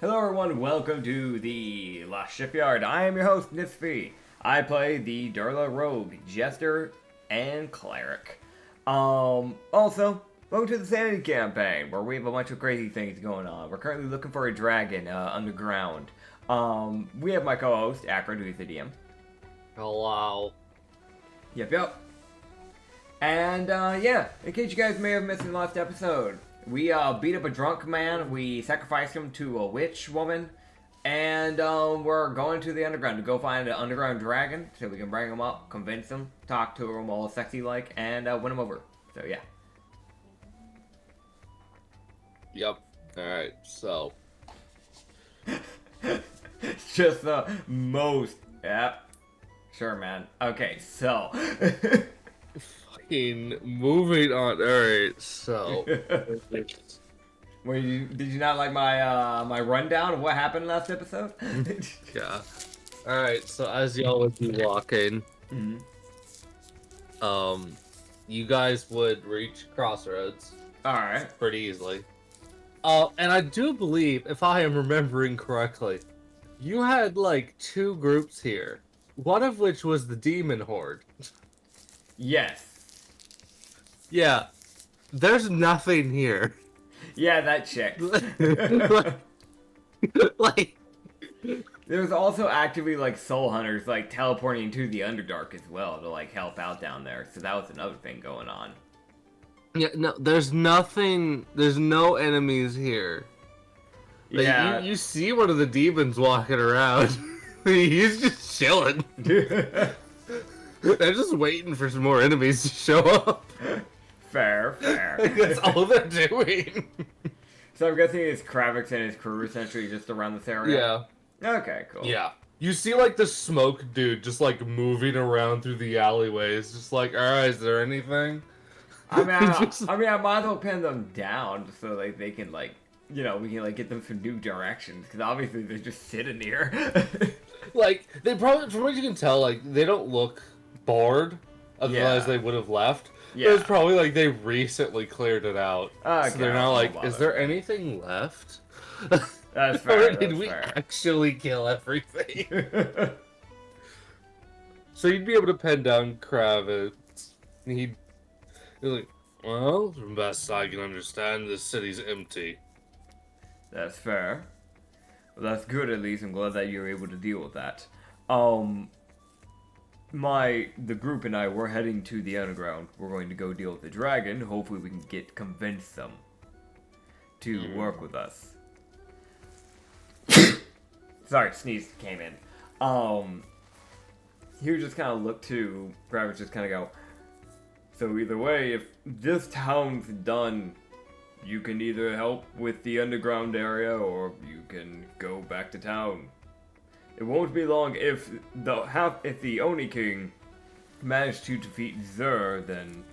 Hello everyone, welcome to the Shipyard. I am your host, Nitsify. I play the dirla rogue, jester, and cleric. Also, welcome to the Sanity Campaign, where we have a bunch of crazy things going on. We're currently looking for a dragon underground. We have my co-host, Acrid, who's the DM. Hello. Yep. And, yeah, in case you guys may have missed the last episode, we beat up a drunk man, we sacrificed him to a witch woman, and we're going to the underground to go find an underground dragon so we can bring him up, convince him, talk to him all sexy like, and win him over. So, yeah. Yep. Alright, so. Just the most. Yep. Sure, man. Okay, so. Fucking moving on. Alright, so. Did you not like my my rundown of what happened last episode? Yeah. Alright, so as y'all would be walking, you guys would reach crossroads. Alright. Pretty easily. And I do believe, if I am remembering correctly, you had like two groups here. One of which was the demon horde. Yes. Yeah. There's nothing here. Yeah, that checks. like There's also actively like soul hunters like teleporting to the Underdark as well to like help out down there. So that was another thing going on. Yeah, no, there's nothing. There's no enemies here. Like, Yeah. you see one of the demons walking around. He's just chilling. They're just waiting for some more enemies to show up. Fair. That's all they're doing. So I'm guessing it's Kravix and his crew essentially just around this area? Yeah. Okay, cool. Yeah. You see, like, the smoke dude just, like, moving around through the alleyways. Just like, alright, is there anything? I mean, I might as well pin them down so like they can like, you know, we can like get them some new directions because obviously they're just sitting here. Like, they probably, from what you can tell, like, they don't look bored. Otherwise, Yeah. they would have left. Yeah. It's probably like they recently cleared it out. Okay, So they're now I'll like, bother. is there anything left? That's fair. Or did we actually kill everything? So you'd be able to pen down Kravitz. He'd be like, well, from best I can understand, this city's empty. That's fair. Well, that's good at least. I'm glad that you're able to deal with that. The group and I, we're heading to the underground. We're going to go deal with the dragon. Hopefully we can convince them to work with us. Sorry, sneeze came in. He would just kind of look to Kravitz, just kind of go, so either way, if this town's done, you can either help with the underground area or you can go back to town. It won't be long if the Oni King managed to defeat Zur, then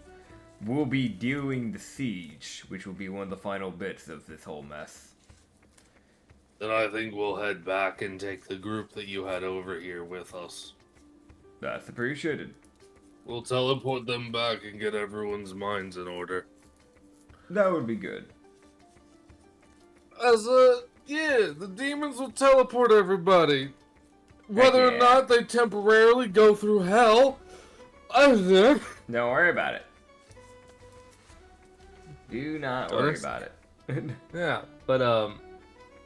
we'll be doing the siege, which will be one of the final bits of this whole mess. Then I think we'll head back and take the group that you had over here with us. That's appreciated. We'll teleport them back and get everyone's minds in order. That would be good. Yeah, the demons will teleport everybody. Whether yeah. or not they temporarily go through hell, I don't know. Don't worry about it. Do not worry about it. Yeah, but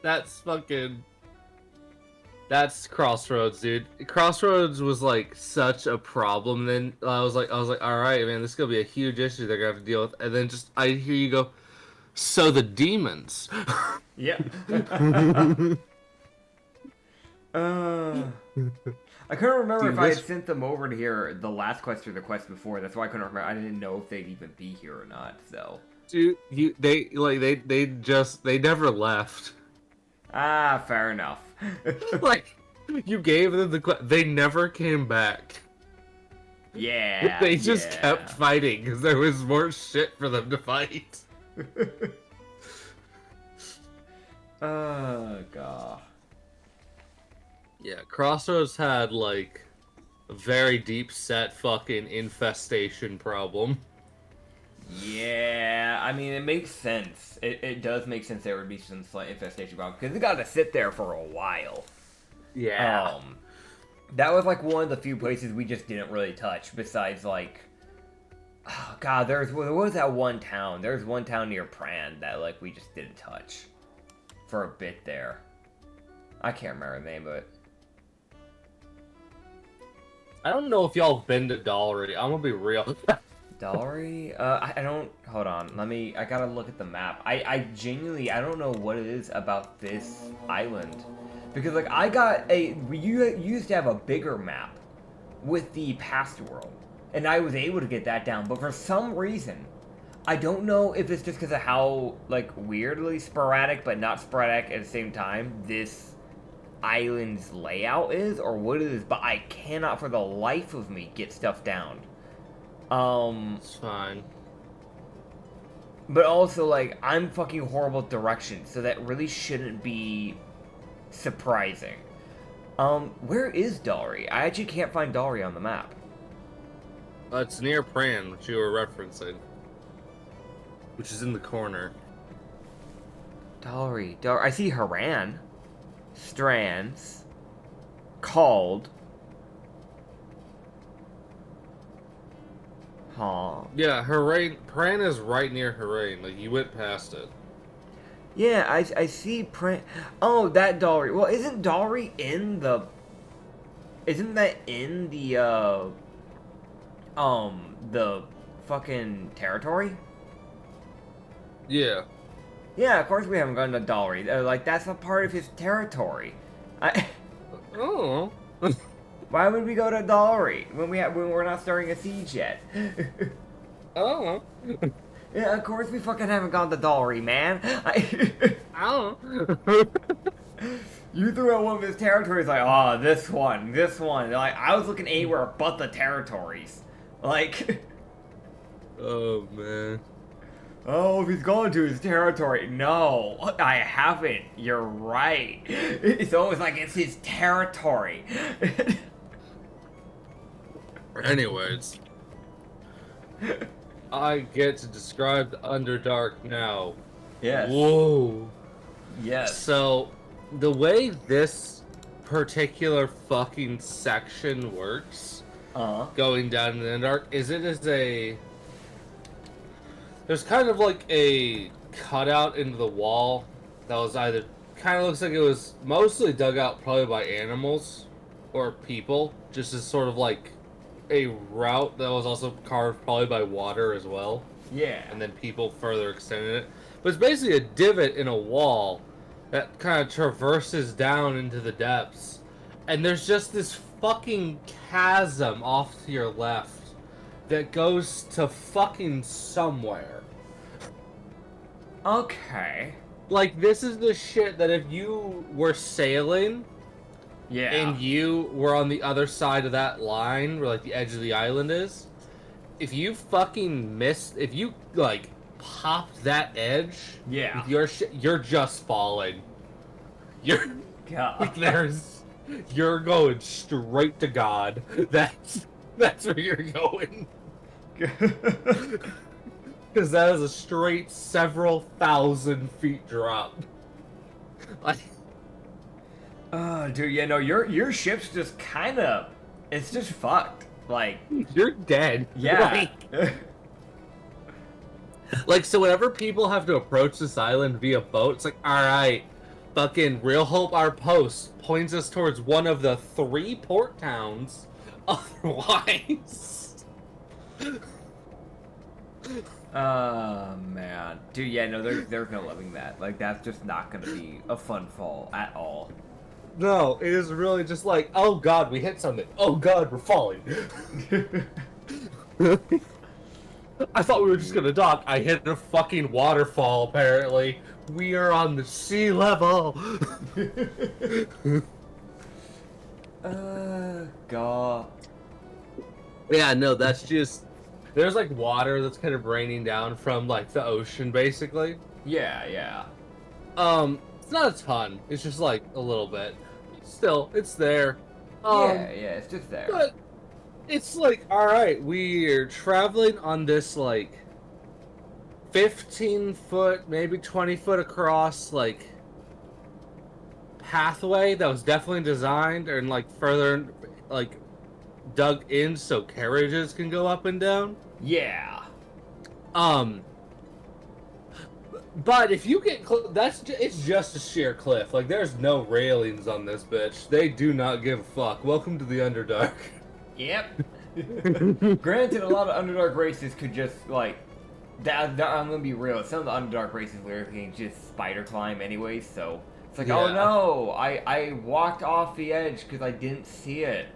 that's Crossroads, dude. Crossroads was like such a problem. Then I was like, all right, man, this is gonna be a huge issue they're gonna have to deal with. And then just I hear you go, so the demons. Yeah. I couldn't remember Dude, if I had sent them over to here the last quest or the quest before. That's why I couldn't remember. I didn't know if they'd even be here or not. So. Dude, they never left. Ah, fair enough. Like, you gave them they never came back. Yeah. They just kept fighting because there was more shit for them to fight. Oh god. Yeah, Crossroads had like a very deep set fucking infestation problem. Yeah, I mean, it makes sense. It does make sense there would be some slight infestation problem because it got to sit there for a while. Yeah. That was like one of the few places we just didn't really touch. Besides, like, oh god, there was that one town. There's one town near Pran that like we just didn't touch for a bit there. I can't remember the name of it. I don't know if y'all have been to Dollery. I'm gonna be real. Dollery? I don't. Hold on. I gotta look at the map. I genuinely, I don't know what it is about this island. Because, like, you used to have a bigger map with the past world. And I was able to get that down. But for some reason, I don't know if it's just because of how, like, weirdly sporadic, but not sporadic at the same time, this island's layout is, or what it is. But I cannot, for the life of me, get stuff down. It's fine. But also, like, I'm fucking horrible at directions, so that really shouldn't be surprising. Where is Dollery? I actually can't find Dollery on the map. It's near Pran, which you were referencing. Which is in the corner. Dollery. I see Haran. Strands. Called. Huh. Yeah, Pran is right near Haran. Like, you went past it. Yeah, I see Pran. Oh, that Dollery. Well, isn't Dollery in the... Isn't that in the fucking territory? Yeah. Yeah, of course we haven't gone to Dollery. Like, that's a part of his territory. Oh. Why would we go to Dollery when we're not starting a siege yet? Oh. Yeah, of course we fucking haven't gone to Dollery, man. Oh. You threw out one of his territories like, oh, this one. Like, I was looking anywhere but the territories. Like, Oh, man. oh, if he's going to his territory. No, I haven't. You're right. It's always like it's his territory. Anyways. I get to describe the Underdark now. Yes. Whoa. Yes. So, the way this particular fucking section works, going down in the Underdark, is it is a... There's kind of like a cutout into the wall that was either... Kind of looks like it was mostly dug out probably by animals or people, just as sort of like a route that was also carved probably by water as well. Yeah. And then people further extended it. But it's basically a divot in a wall that kind of traverses down into the depths. And there's just this fucking chasm off to your left that goes to fucking somewhere. Okay. Like, this is the shit that if you were sailing... Yeah. And you were on the other side of that line, where like the edge of the island is. If you fucking missed, if you like popped that edge, Yeah. with your you're just falling. You're God. you're going straight to God. That's where you're going. Because that is a straight several thousand feet drop. Like. Dude, yeah, no, your ship's just kind of, it's just fucked. Like, You're dead. yeah. Like, so whenever people have to approach this island via boat, it's like, alright, fucking Real Hope Our Post points us towards one of the 3 port towns. Otherwise... Man. Dude, yeah, no, there's no loving that. Like, that's just not gonna be a fun fall at all. No, it is really just like, oh god, we hit something. Oh god, we're falling. I thought we were just gonna dock. I hit a fucking waterfall, apparently. We are on the sea level. God. Yeah, no, that's just... There's like water that's kind of raining down from like the ocean, basically. Yeah, yeah. It's not a ton. It's just like a little bit. Still, it's there. Yeah, it's just there. But it's like, alright, we're traveling on this like 15-foot, maybe 20-foot across, like, pathway that was definitely designed and, like, further, like, dug in so carriages can go up and down. Yeah. Um, but if you get it's just a sheer cliff. Like, there's no railings on this bitch. They do not give a fuck. Welcome to the Underdark. Yep. Granted, a lot of Underdark races could just, like, I'm gonna be real, some of the Underdark races literally can just spider climb anyway, so it's like, oh Yeah. no, I walked off the edge because I didn't see it.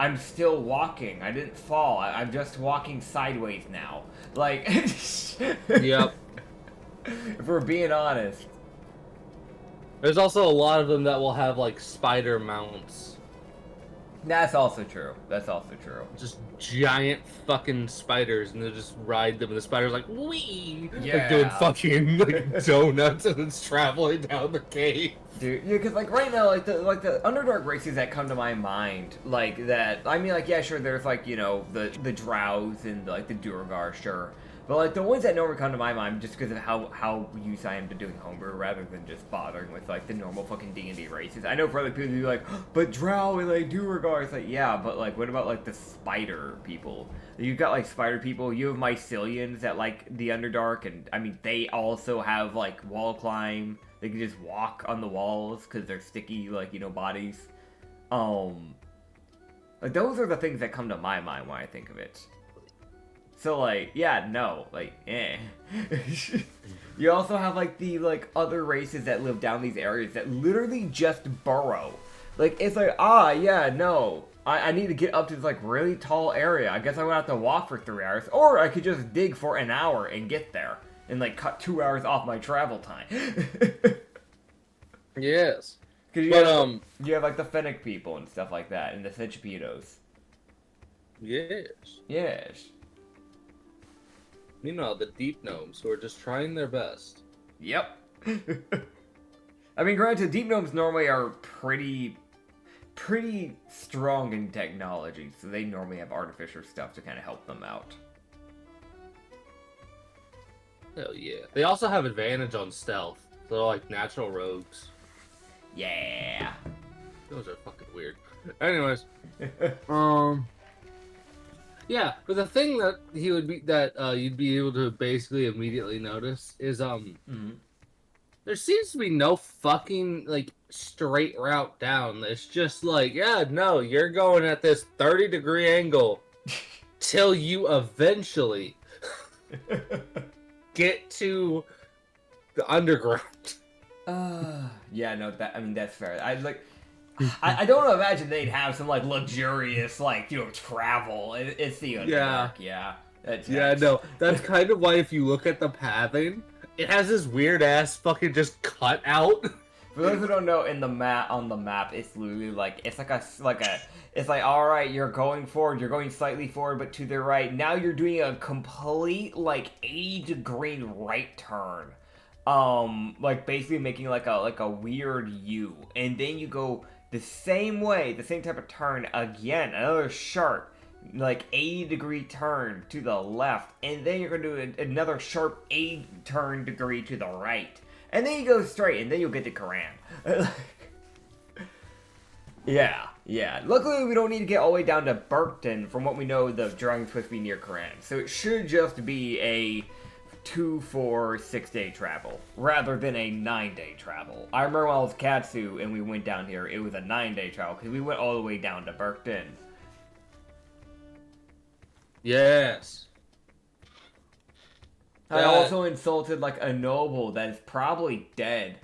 I'm still walking. I didn't fall. I'm just walking sideways now. Like, Yep. if we're being honest. There's also a lot of them that will have, like, spider mounts. That's also true. That's also true. Just giant fucking spiders, and they'll just ride them, and the spider's like, wee! Yeah. Like, doing fucking, like, donuts, and it's traveling down the cave. Dude, yeah, because, like, right now, like the Underdark races that come to my mind, like, that, I mean, like, yeah, sure, there's, like, you know, the Drows and, like, the Duergar, sure. But, like, the ones that normally come to my mind, just because of how used I am to doing homebrew, rather than just bothering with, like, the normal fucking D&D races. I know for other people, you're like, but Drow and, like, Duergar, it's like, yeah, but, like, what about, like, the spider people? You've got, like, spider people, you have Mycelians that like the Underdark, and, I mean, they also have, like, wall climb. They can just walk on the walls, because they're sticky, like, you know, bodies. Like, those are the things that come to my mind when I think of it. So, like, yeah, no, like, eh. You also have, like, the, like, other races that live down these areas that literally just burrow. Like, it's like, yeah, no, I need to get up to this, like, really tall area. I guess I would have to walk for 3 hours, or I could just dig for an hour and get there. And, like, cut 2 hours off my travel time. Yes. Cause you have, like, the Fennec people and stuff like that, and the Centipede-os. Yes. Yes. You know, the deep gnomes who are just trying their best. Yep. I mean, granted, deep gnomes normally are pretty strong in technology, so they normally have artificer stuff to kind of help them out. Hell yeah. They also have advantage on stealth. So they're like natural rogues. Yeah. Those are fucking weird. Anyways. Yeah, but the thing that you'd be able to basically immediately notice is there seems to be no fucking like straight route down. It's just like, yeah, no, you're going at this 30-degree angle till you eventually get to the underground. Yeah, no, that's fair. I don't imagine they'd have some, like, luxurious, like, you know, travel. It's the Underdark, yeah. No, that's kind of why if you look at the pathing, it has this weird-ass fucking just cut out. For those who don't know, on the map, it's literally, like, it's like, alright, you're going forward, you're going slightly forward, but to the right. Now you're doing a complete, like, 80-degree right turn. Like, basically making, like a weird U. And then you go the same way, the same type of turn again, another sharp, like 80-degree turn to the left, and then you're gonna do another sharp 80-turn degree to the right, and then you go straight, and then you'll get to Karan. Yeah. Luckily, we don't need to get all the way down to Burkton. From what we know, the drawing's supposed to be near Karan, so it should just be a 2, 4, 6-day travel rather than a 9-day travel. I remember when I was Katsu and we went down here, it was a 9-day travel because we went all the way down to Burkton. Yes. I also insulted, like, a noble that is probably dead.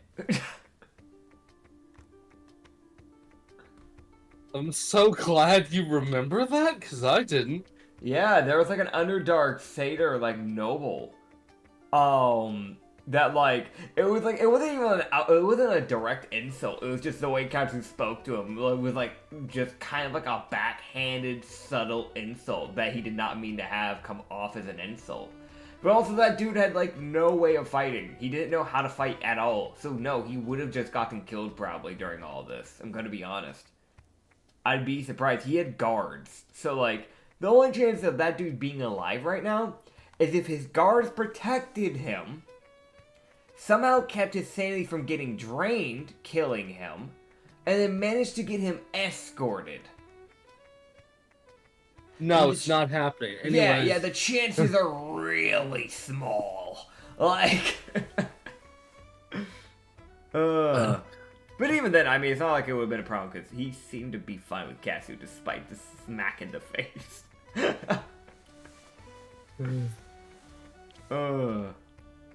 I'm so glad you remember that, because I didn't. Yeah, there was, like, an Underdark Satyr, like, noble. That, like, it wasn't a direct insult. It was just the way Katsu spoke to him. It was, like, just kind of like a backhanded, subtle insult that he did not mean to have come off as an insult. But also that dude had, like, no way of fighting. He didn't know how to fight at all. So, no, he would have just gotten killed probably during all this. I'm gonna be honest. I'd be surprised. He had guards. So, like, the only chance of that dude being alive right now as if his guards protected him, somehow kept his sanity from getting drained, killing him, and then managed to get him escorted. No, it's not happening. Anyways. Yeah, the chances are really small. Like, but even then, I mean, it's not like it would have been a problem because he seemed to be fine with Cassio despite the smack in the face.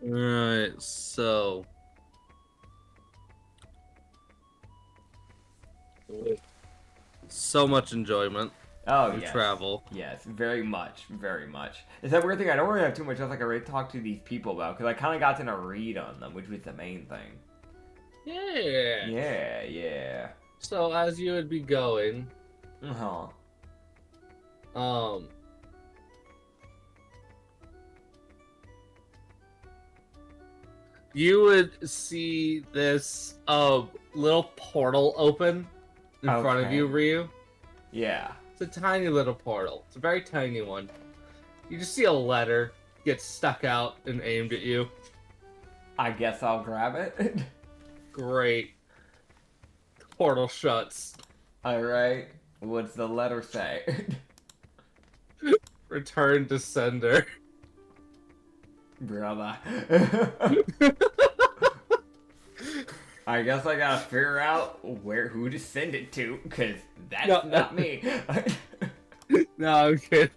Alright, so. So much enjoyment. Oh, yes. Travel. Yes, very much, very much. It's that weird thing, I don't really have too much else I can really talk to these people about, because I kind of got to read on them, which was the main thing. Yeah. Yeah. So, as you would be going... Uh-huh. You would see this, little portal open in front of you, Ryu. Yeah. It's a tiny little portal. It's a very tiny one. You just see a letter get stuck out and aimed at you. I guess I'll grab it. Great. The portal shuts. Alright. What's the letter say? Return to sender. Brother. I guess I gotta figure out who to send it to, because that's not me. No, I'm kidding.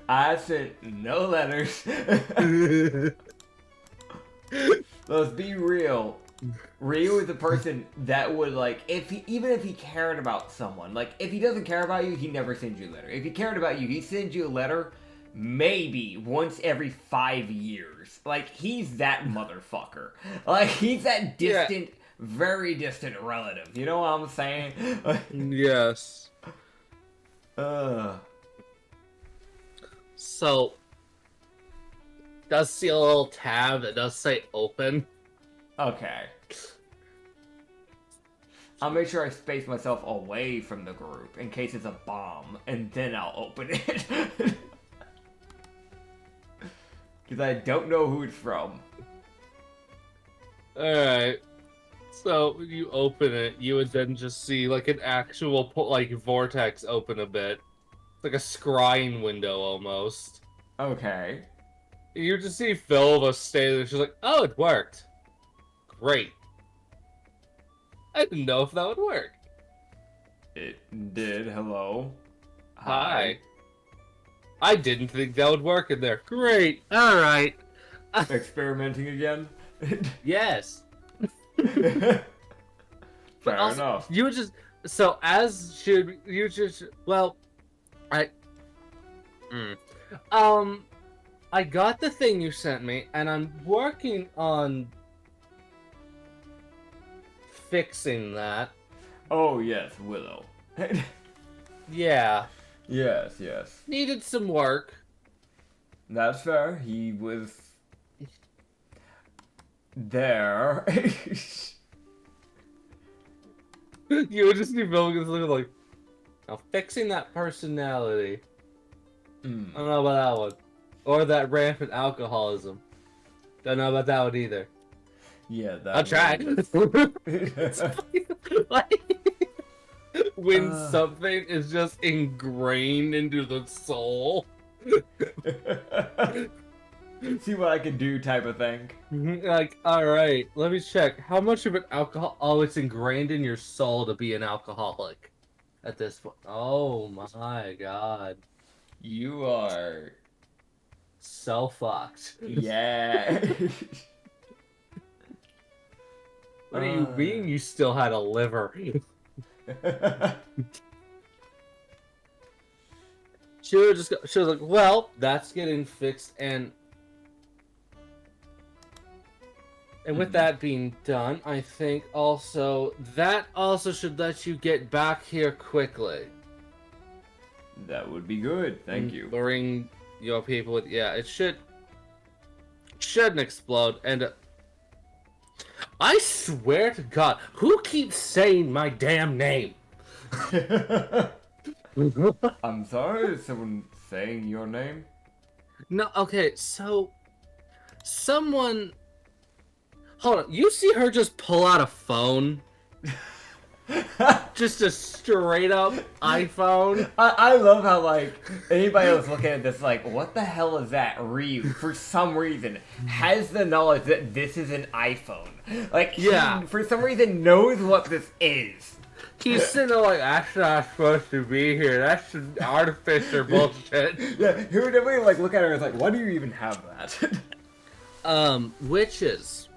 I sent no letters. Let's be real. Ryu is a person that would, like, even if he cared about someone, like, if he doesn't care about you, he never sends you a letter. If he cared about you, he sends you a letter maybe once every 5 years. Like, he's that motherfucker. Like, he's that distant, very distant relative. You know what I'm saying? Yes. So, does see a little tab that does say open. Okay. I'll make sure I space myself away from the group in case it's a bomb, and then I'll open it. Because I don't know who it's from. Alright. So, when you open it, you would then just see, like, an actual, like, vortex open a bit. It's like a scrying window, almost. Okay. You just see Philva stay there, she's like, oh, it worked. Great. I didn't know if that would work. It did. Hello. Hi. I didn't think that would work in there. Great. Alright. Experimenting again? Yes. Fair also, enough. You would just... So, as should... You just... Well... I got the thing you sent me, and I'm working on... fixing that. Oh, yes, Willow. Yeah. Yes. Needed some work. That's fair. He was... there. You would just be building this looking like... Now, fixing that personality. I don't know about that one. Or that rampant alcoholism. Don't know about that one either. Yeah, that I'll try. When something is just ingrained into the soul. See what I can do type of thing. Like, alright, let me check. How much of an alcohol... Oh, it's ingrained in your soul to be an alcoholic. At this point. Oh my god. You are... so fucked. Yeah. What do you mean you still had a liver? She was like, well, that's getting fixed, and with that being done, I think also that also should let you get back here quickly. That would be good. Thank you. Bring your people with it shouldn't explode, and I swear to God, who keeps saying my damn name? I'm sorry, someone saying your name? No, okay, so someone. Hold on, you see her just pull out a phone? Just a straight up iPhone? I love how, like, anybody else looking at this, like, what the hell is that? Ryu, for some reason, has the knowledge that this is an iPhone. Like, Yeah. he, for some reason, knows what this is. He's sitting there like, that's not supposed to be here. That's some artificial bullshit. Yeah, he would definitely, like, look at her and is like, why do you even have that? Witches.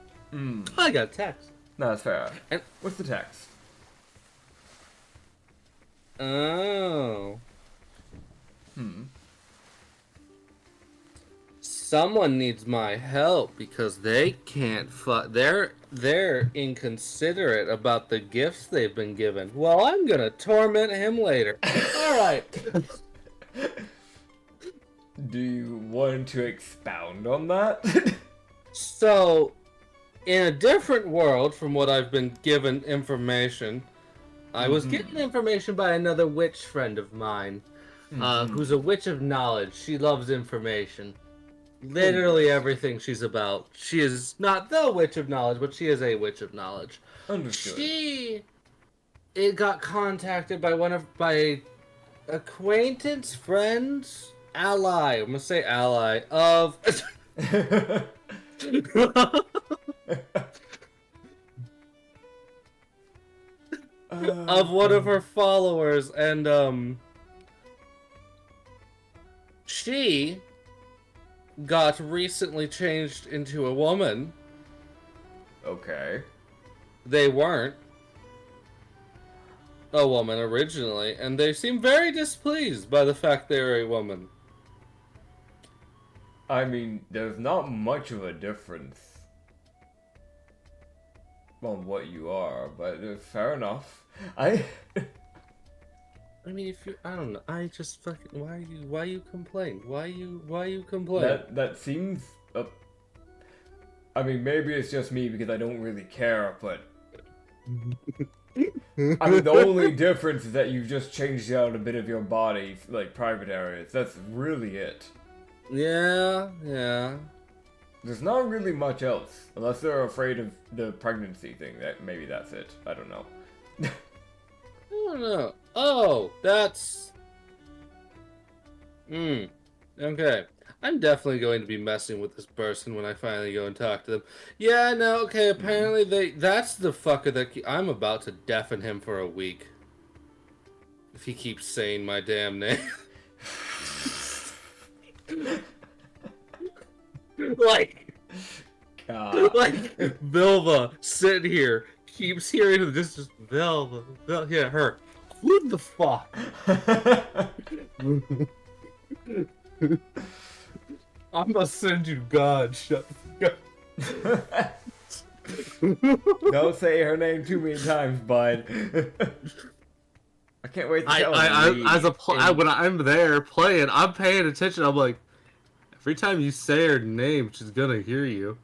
I got a text. No, that's fair. And- What's the text? Oh. Someone needs my help because they can't they're inconsiderate about the gifts they've been given. Well, I'm gonna torment him later. Alright. Do you want to expound on that? So, in a different world from what I've been given information, I was given information by another witch friend of mine, who's a witch of knowledge. She loves information. Literally everything she's about. She is not the witch of knowledge, but she is a witch of knowledge. Understood. It got contacted by acquaintance, friends, ally. I'm gonna say ally of. Of one of her followers, and she got recently changed into a woman. Okay. They weren't a woman originally, and they seem very displeased by the fact they're a woman. I mean, there's not much of a difference on what you are, but it's fair enough. I mean, if you, I don't know. I just fucking. Why you complain? Why you complain? that seems. I mean, maybe it's just me because I don't really care, but I mean, the only difference is that you've just changed out a bit of your body, like private areas. That's really it. Yeah. There's not really much else, unless they're afraid of the pregnancy thing. Maybe that's it. I don't know. I don't know. Oh, that's. Okay. I'm definitely going to be messing with this person when I finally go and talk to them. Yeah, no, okay, apparently that's the fucker that I'm about to deafen him for a week. If he keeps saying my damn name. God. Like, Vilva, sitting here, keeps hearing this just Vilva, yeah, her. Who the fuck? I'm gonna send you God. Shut the fuck up. Don't say her name too many times, bud. I can't wait to tell when I'm there playing, I'm paying attention. I'm like, every time you say her name, she's gonna hear you.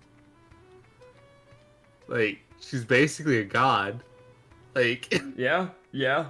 Like, she's basically a god. Like, yeah. God.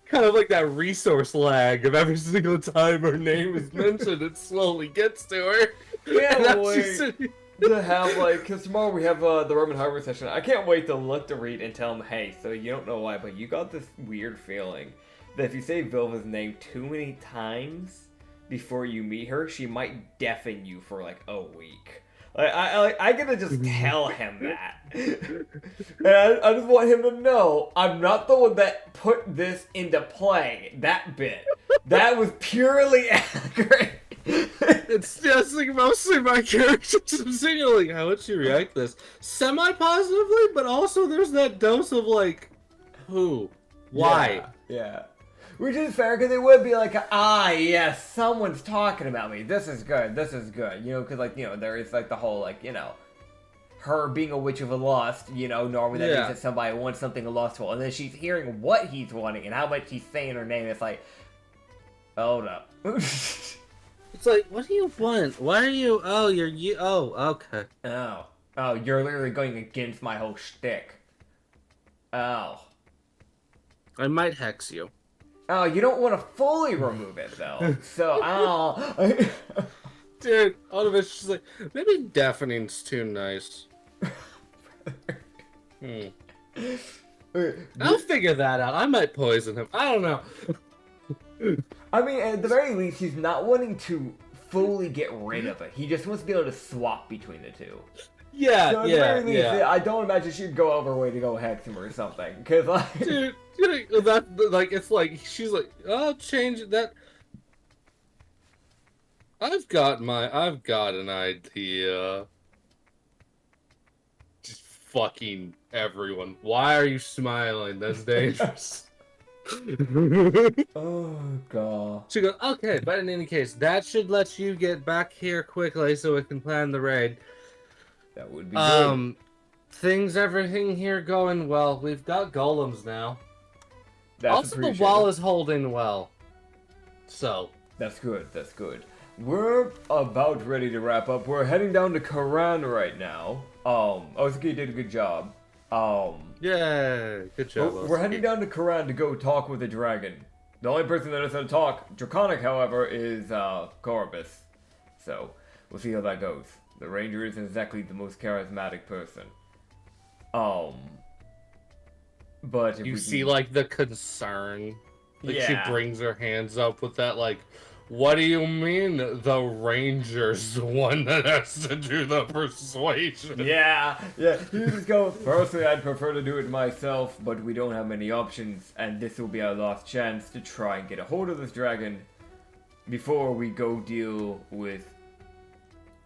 Kind of like that resource lag of every single time her name is mentioned, it slowly gets to her. Can't wait to have, like, because tomorrow we have the Roman Harbor session. I can't wait to look to read and tell him, hey, so you don't know why, but you got this weird feeling that if you say Vilva's name too many times before you meet her, she might deafen you for, like, a week. I gotta just tell him that. And I just want him to know I'm not the one that put this into play. That bit. That was purely accurate. It's just like mostly my character. I'm seeing like, how would she react to this? Semi-positively, but also there's that dose of like, who? Why? Yeah. Which is fair, because it would be like, yes, someone's talking about me. This is good. You know, because, like, you know, there is, like, the whole, like, you know, her being a witch of a lust, you know, normally that means that somebody wants something lustful. And then she's hearing what he's wanting and how much he's saying her name. It's like, hold up. It's like, what do you want? Why are you, okay. Oh, you're literally going against my whole shtick. Oh. I might hex you. Oh, you don't want to fully remove it though. So, oh. Dude, all of it's just like, maybe deafening's too nice. I'll figure that out. I might poison him. I don't know. I mean, at the very least, he's not wanting to fully get rid of it. He just wants to be able to swap between the two. Yeah, so at the very least, I don't imagine she'd go over her way to go hex him or something. Cause like, dude, that like it's like she's like, I'll change that. I've got an idea. Just fucking everyone. Why are you smiling? That's dangerous. Oh god. She goes, okay, but in any case, that should let you get back here quickly so we can plan the raid. That would be good. Everything here going well. We've got golems now. That's also, the wall is holding well. So. That's good, that's good. We're about ready to wrap up. We're heading down to Karan right now. Osuke did a good job. Yeah, good job. We're heading down to Karan to go talk with the dragon. The only person that knows how to talk, Draconic, however, is Corvus. So, we'll see how that goes. The ranger isn't exactly the most charismatic person. But if you we see, can... like, the concern. Like, yeah. she brings her hands up with that, like, what do you mean the ranger's the one that has to do the persuasion? Yeah. You just go, personally, I'd prefer to do it myself, but we don't have many options, and this will be our last chance to try and get a hold of this dragon before we go deal with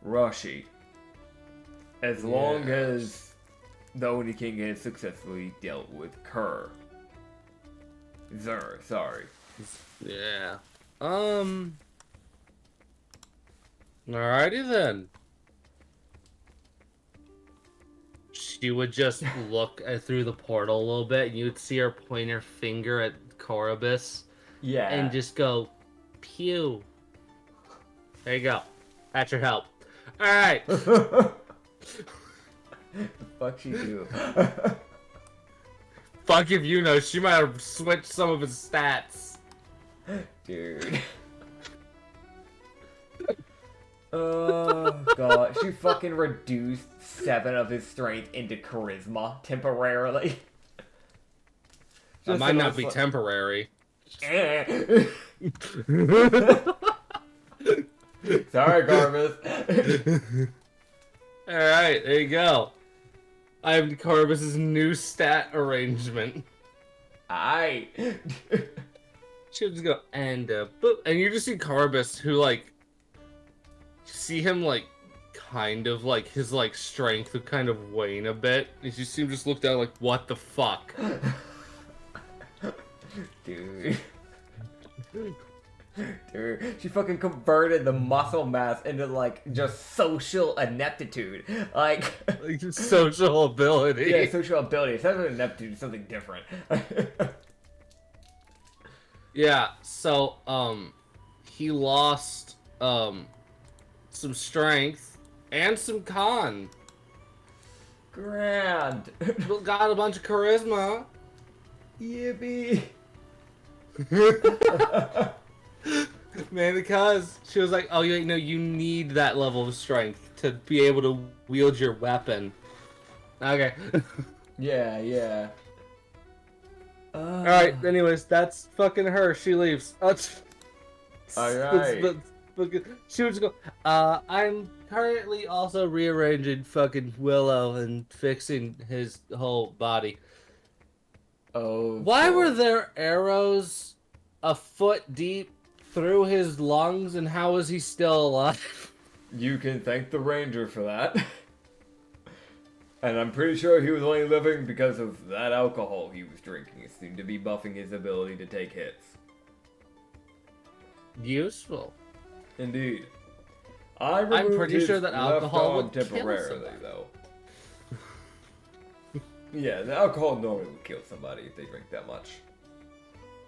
Rashi. As long as the Oni King has successfully dealt with Kerr. Sorry. Yeah. Alrighty then. She would just look through the portal a little bit, and you would see her point her finger at Corobus. Yeah. And just go, pew. There you go. That's your help. Alright. The fuck she do? Fuck if you know, she might have switched some of his stats. Dude. Oh god, she fucking reduced 7 of his strength into charisma temporarily. That might not be temporary. Sorry, Corvus. Alright, there you go. I have Corvus's new stat arrangement. Aye. She'll just go, and boop. And you just see Corvus, who, like, see him, like, kind of, like, his, like, strength would kind of wane a bit. And you see him just look down, like, what the fuck? Dude. Dude, she fucking converted the muscle mass into, like, just social ineptitude. Like just social ability. Yeah, social ability. Social ineptitude is something different. Yeah, so, he lost, some strength and some con. Grand. Got a bunch of charisma. Yippee. Man, because she was like, oh, you know, you need that level of strength to be able to wield your weapon. Okay. Yeah. Alright, anyways, that's fucking her. She leaves. Alright. She would just go, I'm currently also rearranging fucking Willow and fixing his whole body. Oh. Why were there arrows a foot deep through his lungs, and how is he still alive? You can thank the ranger for that. And I'm pretty sure he was only living because of that alcohol he was drinking. It seemed to be buffing his ability to take hits. Useful. Indeed. I'm pretty sure that alcohol would temporarily, though. Yeah, the alcohol normally would kill somebody if they drink that much.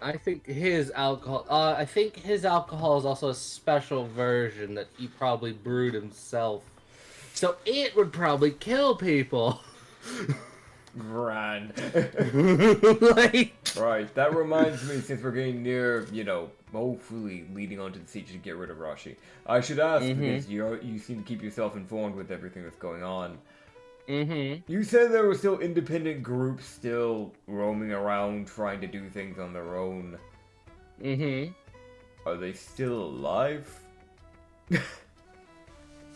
I think his alcohol. I think his alcohol is also a special version that he probably brewed himself. So it would probably kill people. Grand. Like, Right, that reminds me, since we're getting near, hopefully leading on to the siege to get rid of Rashi, I should ask, because you seem to keep yourself informed with everything that's going on. You said there were still independent groups still roaming around trying to do things on their own. Are they still alive?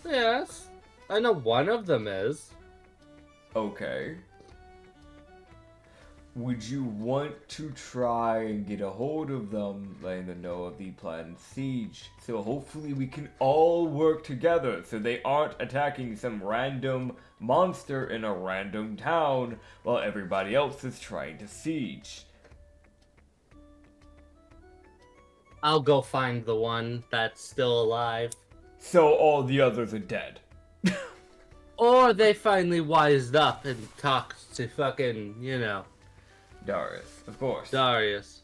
Yes. I know one of them is. Okay. Would you want to try and get a hold of them, letting them know of the planned siege? So hopefully we can all work together so they aren't attacking some random monster in a random town while everybody else is trying to siege. I'll go find the one that's still alive. So all the others are dead. Or they finally wised up and talked to fucking, Darius, of course. Darius.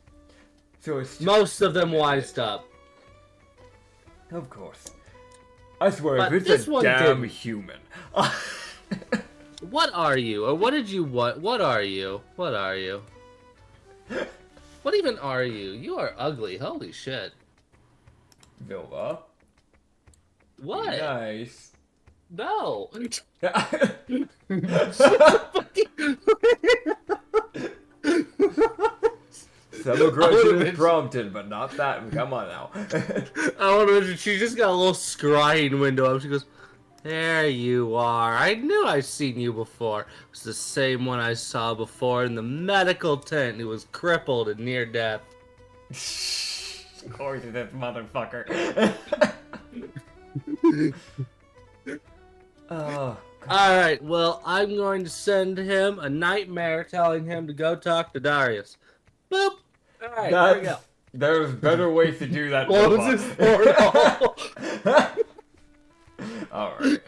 So it's Most of them wised up. Of course. I swear, But if this it's a one damn didn't. human. What are you? Or what did you want? What are you? What are you? What even are you? You are ugly. Holy shit. Vilva. What? Nice. No. Some aggression is prompted, but not that. Come on now. I want to mention, she just got a little scrying window up. She goes, "There you are. I knew I've seen you before. It was the same one I saw before in the medical tent. He was crippled and near death." Of course, it's this motherfucker. Oh. Alright, well, I'm going to send him a nightmare telling him to go talk to Darius. Boop! Alright, there we go. There's better ways to do that. Close his portal. Alright.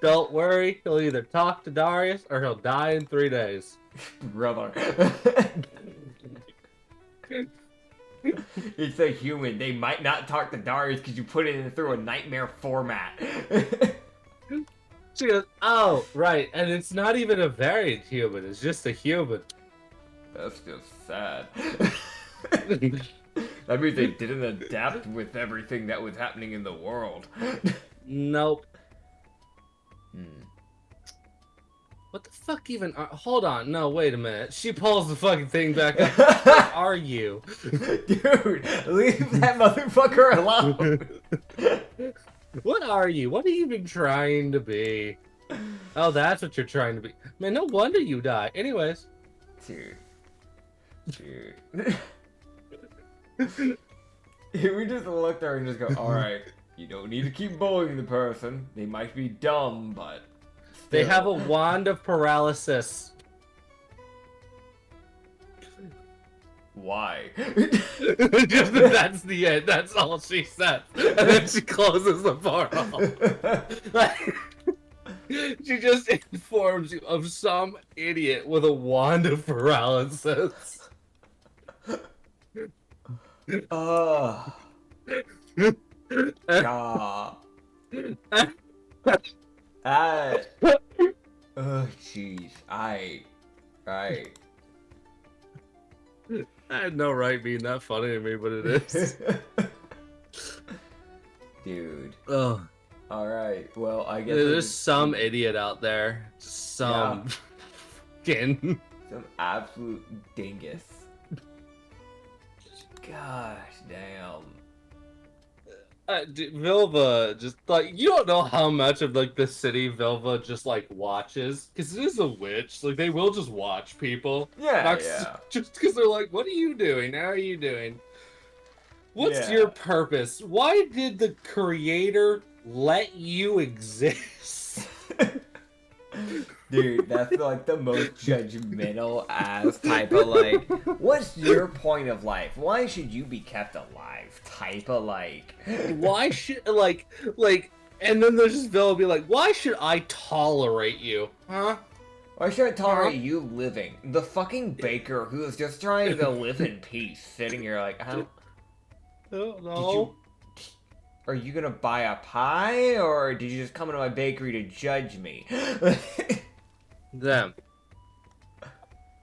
Don't worry, he'll either talk to Darius or he'll die in 3 days. Brother. It's a human. They might not talk to Darius because you put it in through a nightmare format. She goes, "Oh, right, and it's not even a variant human, it's just a human." That's just sad. That means they didn't adapt with everything that was happening in the world. Nope. What the fuck even hold on, no, wait a minute. She pulls the fucking thing back up. What are you? Dude, leave that motherfucker alone. What are you? What are you even trying to be? Oh, that's what you're trying to be. Man, no wonder you die. Anyways. Dude. We just look at her and just go, alright, you don't need to keep bullying the person. They might be dumb, but still. They have a wand of paralysis. Why? Just that's the end. That's all she says. And then she closes the portal. She just informs you of some idiot with a wand of paralysis. Oh. Oh, jeez. I had no right being that funny to me, but it is. Dude. Oh. Alright, well, I guess... There's some idiot out there. Some... Some absolute dingus. Gosh, damn. Dude, Vilva just like you don't know how much of like the city Vilva just like watches because it is a witch. Like they will just watch people. Yeah, Just because they're like, "What are you doing? How are you doing? What's Yeah. your purpose? Why did the creator let you exist?" Dude, that's like the most judgmental ass type of like, what's your point of life? Why should you be kept alive? Type of like, Why should like, and then there's just Vilva be like, "Why should I tolerate you? Huh? why should I tolerate you living? The fucking baker who is just trying to live in peace, sitting here like, how? No. Are you gonna buy a pie, or did you just come into my bakery to judge me? Them.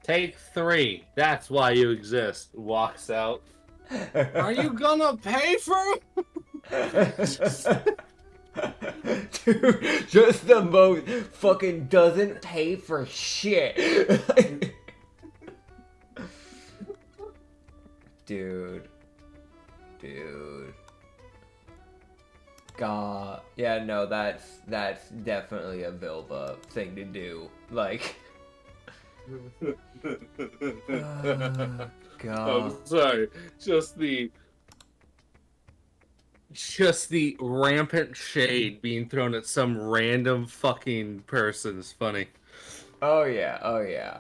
Take 3. That's why you exist. Walks out. Are you gonna pay for it? Dude, just the most fucking doesn't pay for shit. Dude. God. Yeah, no, that's definitely a Vilva thing to do. Like, God. I'm sorry. Just the rampant shade being thrown at some random fucking person is funny. Oh yeah.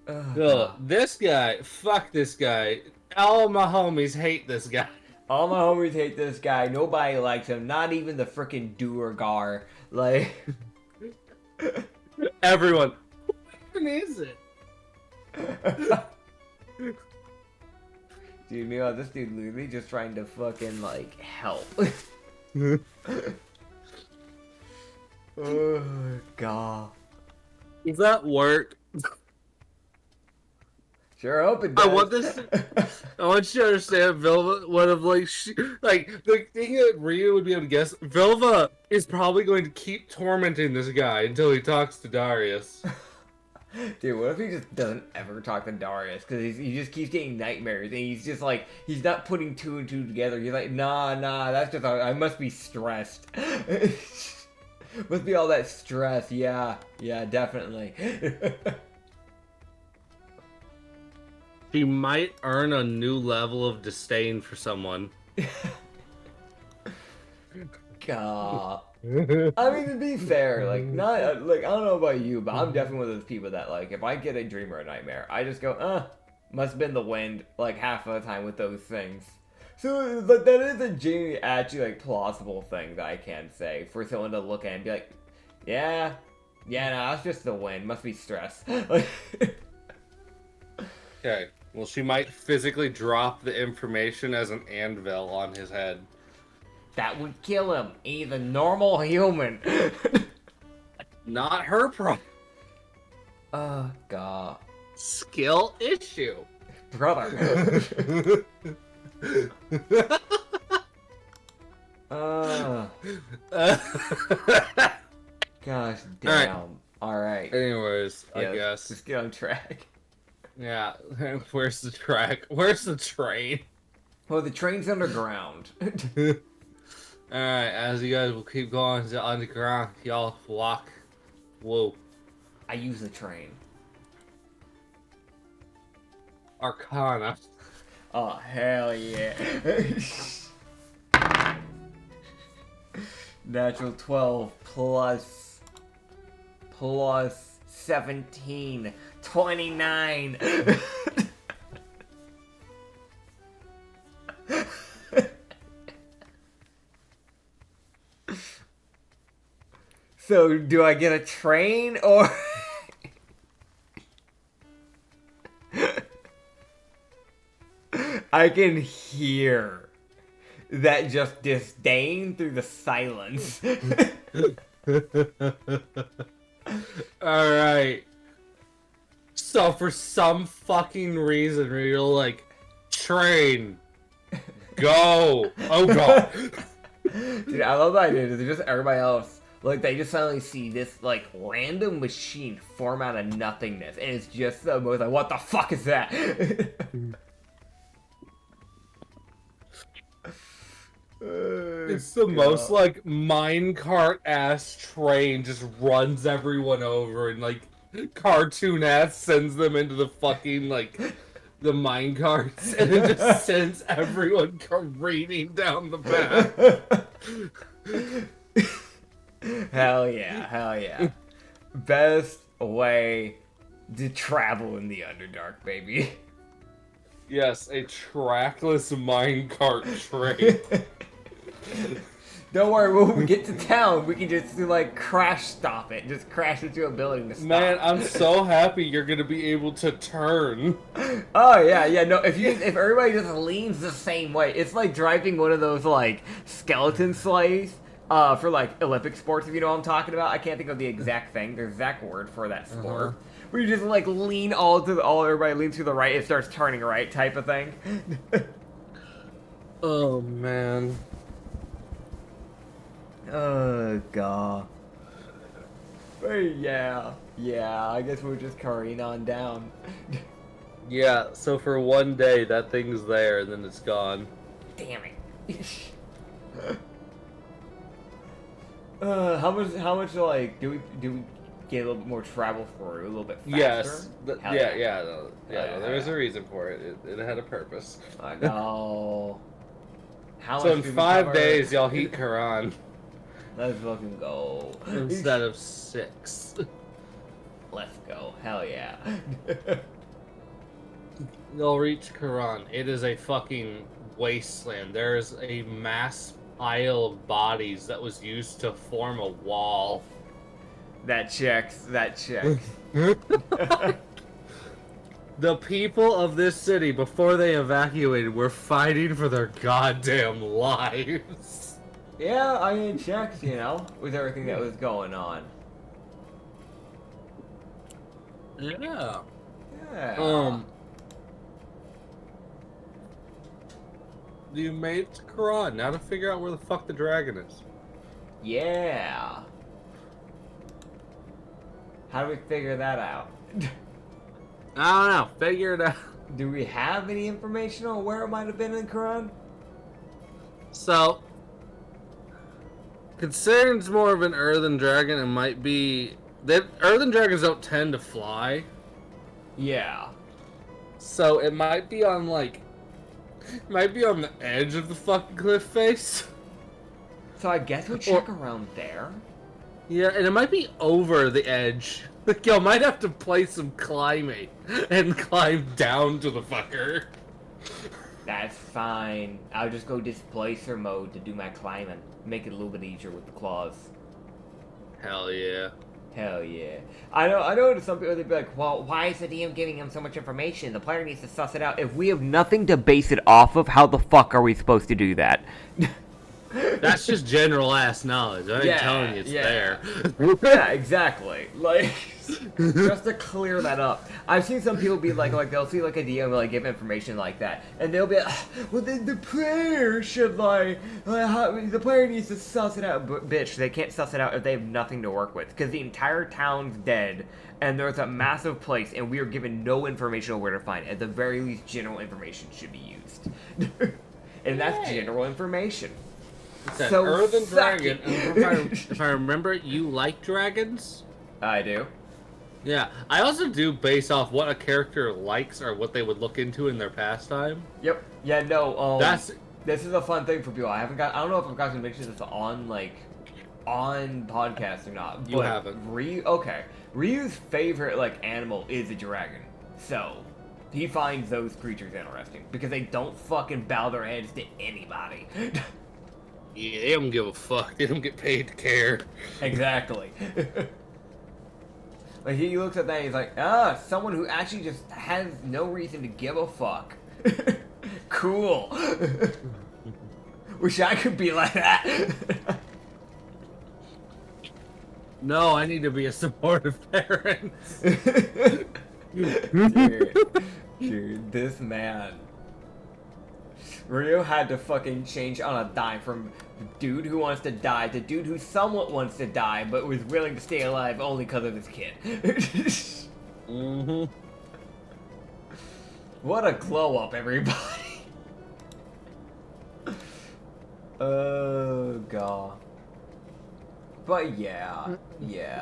Ugh, this guy, fuck this guy. All my homies hate this guy. All my homies hate this guy. Nobody likes him. Not even the freaking Durgar. Like, everyone. Who even is it? Dude, meanwhile, this dude literally just trying to fucking, like, help. Oh, God. Does that work? Sure hope it does. I want you to understand, Vilva would have, like, the thing that Ryu would be able to guess, Vilva is probably going to keep tormenting this guy until he talks to Darius. Dude, what if he just doesn't ever talk to Darius? Because he just keeps getting nightmares, and he's just like, he's not putting 2 and 2 together. He's like, nah, that's just, I must be stressed. Must be all that stress. Yeah, definitely. He might earn a new level of disdain for someone. God. I mean, to be fair, like, not, like, I don't know about you, but I'm definitely one of those people that, like, if I get a dream or a nightmare, I just go, must have been the wind, like, half of the time with those things. So, but that is a genuinely, actually, like, plausible thing that I can say for someone to look at and be like, yeah, no, that's just the wind, must be stress. Okay, well, she might physically drop the information as an anvil on his head. That would kill him. He's a normal human. Not her problem. Oh, God. Skill issue. Brother. Gosh damn. Alright. Anyways, I guess. Just get on track. Yeah, where's the track? Where's the train? Well, the train's underground. Alright, as you guys will keep going to underground, y'all walk. Whoa. I use the train. Arcana. Oh, hell yeah. Natural 12 plus 17. 29. So, do I get a train or... I can hear that just disdain through the silence. Alright. So for some fucking reason, you're like, train, go. Oh god. Dude, I love that idea. Just everybody else, like, they just suddenly see this, like, random machine form out of nothingness. And it's just the most, like, what the fuck is that? It's the most, like, minecart ass train just runs everyone over and, like, cartoon ass sends them into the fucking, like, the minecarts and it just sends everyone careening down the path. Hell yeah. Best way to travel in the Underdark, baby. Yes, a trackless minecart train. Don't worry, when we get to town, we can just, like, crash stop it. Just crash into a building to stop. Man, I'm so happy you're gonna be able to turn. Oh, yeah, no, if everybody just leans the same way, it's like driving one of those, like, skeleton sleighs, For like Olympic sports, if you know what I'm talking about. I can't think of the exact thing. There's exact word for that sport. Where you just like lean everybody leans to the right, it starts turning right type of thing. Oh man. Oh god. But yeah, I guess we're just currying on down. Yeah, so for one day that thing's there and then it's gone. Damn it. How much like do we get a little bit more travel for a little bit faster? Yes. Yeah. There's a reason for it. It had a purpose. I know. How So much in do we 5 cover? days, y'all heat Quran Let's fucking go. instead of 6. Let's go. Hell yeah. You'll reach Quran. It is a fucking wasteland. There is a mass pile of bodies that was used to form a wall. That checks. The people of this city, before they evacuated, were fighting for their goddamn lives. Yeah, I mean, checks, with everything that was going on. Yeah. Yeah. You made it to Quran. Now to figure out where the fuck the dragon is. Yeah. How do we figure that out? I don't know. Figure it out. Do we have any information on where it might have been in Quran? So, considering it's more of an earthen dragon, it might be that earthen dragons don't tend to fly. Yeah. So it might be on the edge of the fucking cliff face. So I guess we check around there. Yeah, and it might be over the edge. Like, y'all might have to play some climbing and climb down to the fucker. That's fine. I'll just go displacer mode to do my climbing. Make it a little bit easier with the claws. Hell yeah. Hell yeah. I know some people, they'd be like, well, why is the DM giving him so much information? The player needs to suss it out. If we have nothing to base it off of, how the fuck are we supposed to do that? That's just general ass knowledge. I ain't telling you it's there. Yeah, exactly. Like, just to clear that up. I've seen some people be like they'll see like a DM like give information like that, and they'll be like, well, the player should the player needs to suss it out. But bitch, they can't suss it out if they have nothing to work with, because the entire town's dead, and there's a massive place, and we are given no information on where to find it. At the very least, general information should be used, and that's general information. It's an So earthen suck dragon. it. And if I remember, you like dragons? I do. Yeah. I also do base off what a character likes or what they would look into in their pastime. Yep. Yeah. No. That's This is a fun thing for people. I don't know if I've gotten to mention this on podcast or not. You but haven't. Ryu's favorite animal is a dragon. So he finds those creatures interesting because they don't fucking bow their heads to anybody. Yeah, they don't give a fuck. They don't get paid to care. Exactly. Like, he looks at that and he's like, someone who actually just has no reason to give a fuck. Cool. Wish I could be like that. No, I need to be a supportive parent. Dude, this man. Ryo had to fucking change on a dime from the dude who wants to die to dude who somewhat wants to die but was willing to stay alive only because of his kid. Mm-hmm. What a glow up, everybody. Oh, God. But yeah.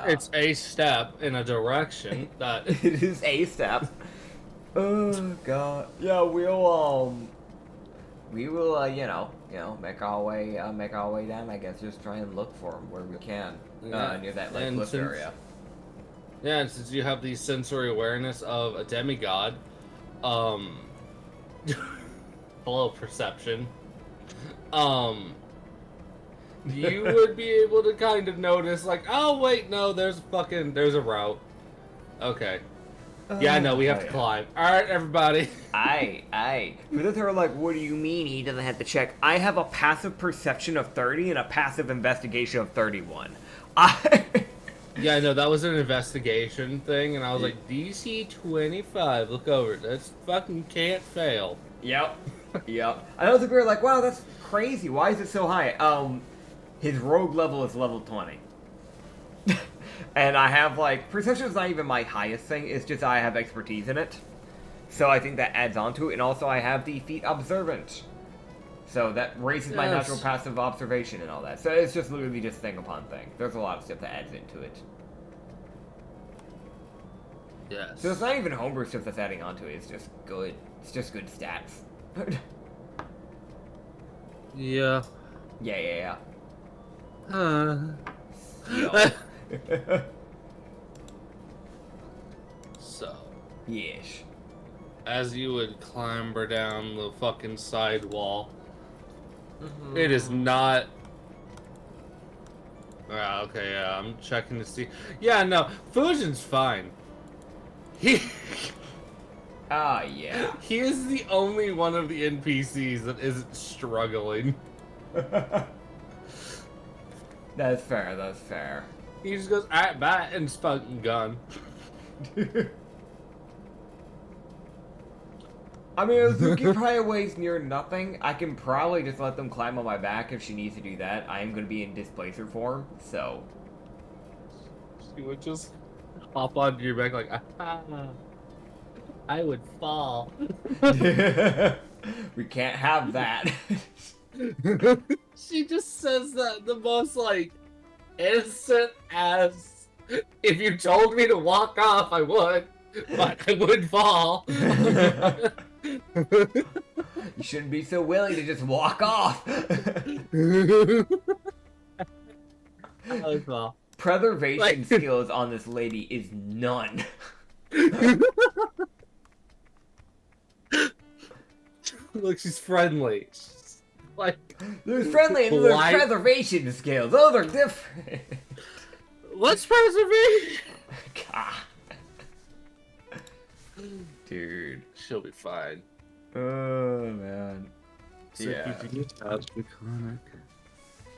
It's a step in a direction that It is a step. Oh, God. Yeah, we will, make our way down, I guess. Just try and look for them where we can, near that cliff area. Yeah, and since you have the sensory awareness of a demigod, hello perception, you would be able to kind of notice, like, oh wait, no, there's a route. Okay. Yeah, no, we have to yeah. climb. Alright, everybody. Aye. For those who are like, what do you mean he doesn't have to check? I have a passive perception of 30 and a passive investigation of 31. Yeah, no, that was an investigation thing, and I was like, DC 25, look over it. That's fucking can't fail. Yep. I know the girl like, wow, that's crazy. Why is it so high? His rogue level is level 20. And I have, like, perception is not even my highest thing, it's just I have expertise in it. So I think that adds on to it, and also I have the feat observant. So that raises my natural passive observation and all that. So it's just literally just thing upon thing. There's a lot of stuff that adds into it. Yes. So it's not even homebrew stuff that's adding onto it, it's just good. It's just good stats. Yeah. Yeah. Yo. So. Yes. As you would clamber down the fucking sidewall, it is not. Okay, yeah, I'm checking to see. Yeah, no, Fusion's fine. He Yeah. he is the only one of the NPCs that isn't struggling. That's fair. He just goes, alright, bye, and is fucking gone. I mean, Azuki probably weighs near nothing. I can probably just let them climb on my back if she needs to do that. I am going to be in displacer form, so. She would just hop onto your back like, I would fall. We can't have that. She just says that the most, like, innocent as, if you told me to walk off, I would, but I would fall. You shouldn't be so willing to just walk off. I would fall. Preservation skills on this lady is none. Look, she's friendly. She's, like, there's friendly and there's preservation skills. Those are different. What's preservation? God. Dude. She'll be fine. Oh, man. So yeah. Arcanic.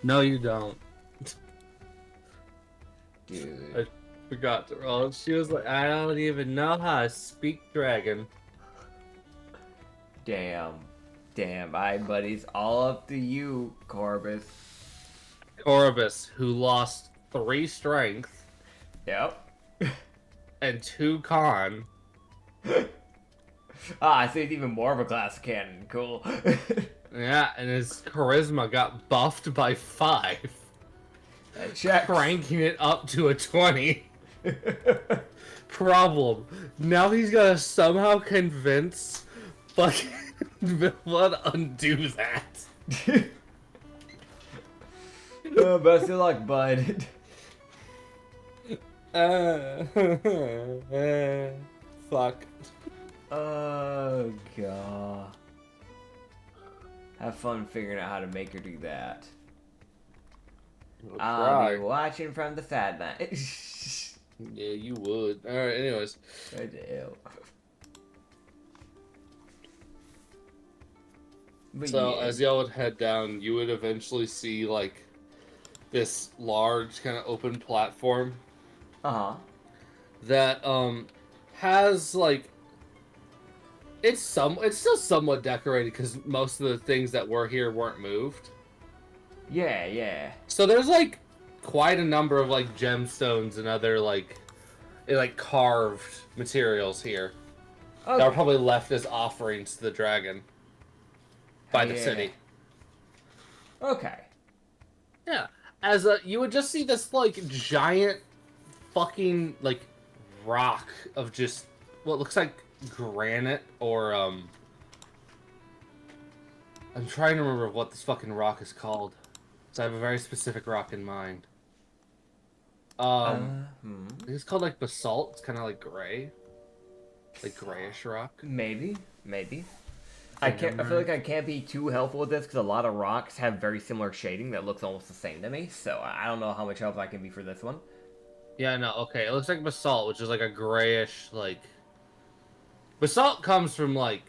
No, you don't. Dude. I forgot to roll. She was like, I don't even know how to speak dragon. Damn. Alright, buddy. It's all up to you, Corbus. Corbus, who lost 3 strength. Yep. And 2 con. I see it's even more of a glass cannon. Cool. Yeah, and his charisma got buffed by 5. Cranking it up to a 20. Problem. Now he's gotta somehow convince fucking Villa to undo that. Best of luck, bud. Fuck. Oh, God. Have fun figuring out how to make her do that. I'll be watching from the sidelines. Yeah, you would. Alright, anyways. I do. So, as y'all would head down, you would eventually see, like, this large kind of open platform. That, has, like, it's still somewhat decorated because most of the things that were here weren't moved. Yeah. So there's, like, quite a number of, like, gemstones and other, like carved materials here. Okay. That were probably left as offerings to the dragon by the city. Okay. Yeah. As you would just see this, like, giant fucking, like, rock of just what looks like granite or, I'm trying to remember what this fucking rock is called. So I have a very specific rock in mind. I think it's called, like, basalt. It's kind of like gray. Like, grayish rock. Maybe. I feel like I can't be too helpful with this because a lot of rocks have very similar shading that looks almost the same to me. So I don't know how much help I can be for this one. Yeah, no, okay. It looks like basalt, which is like a grayish, like, Basalt comes from like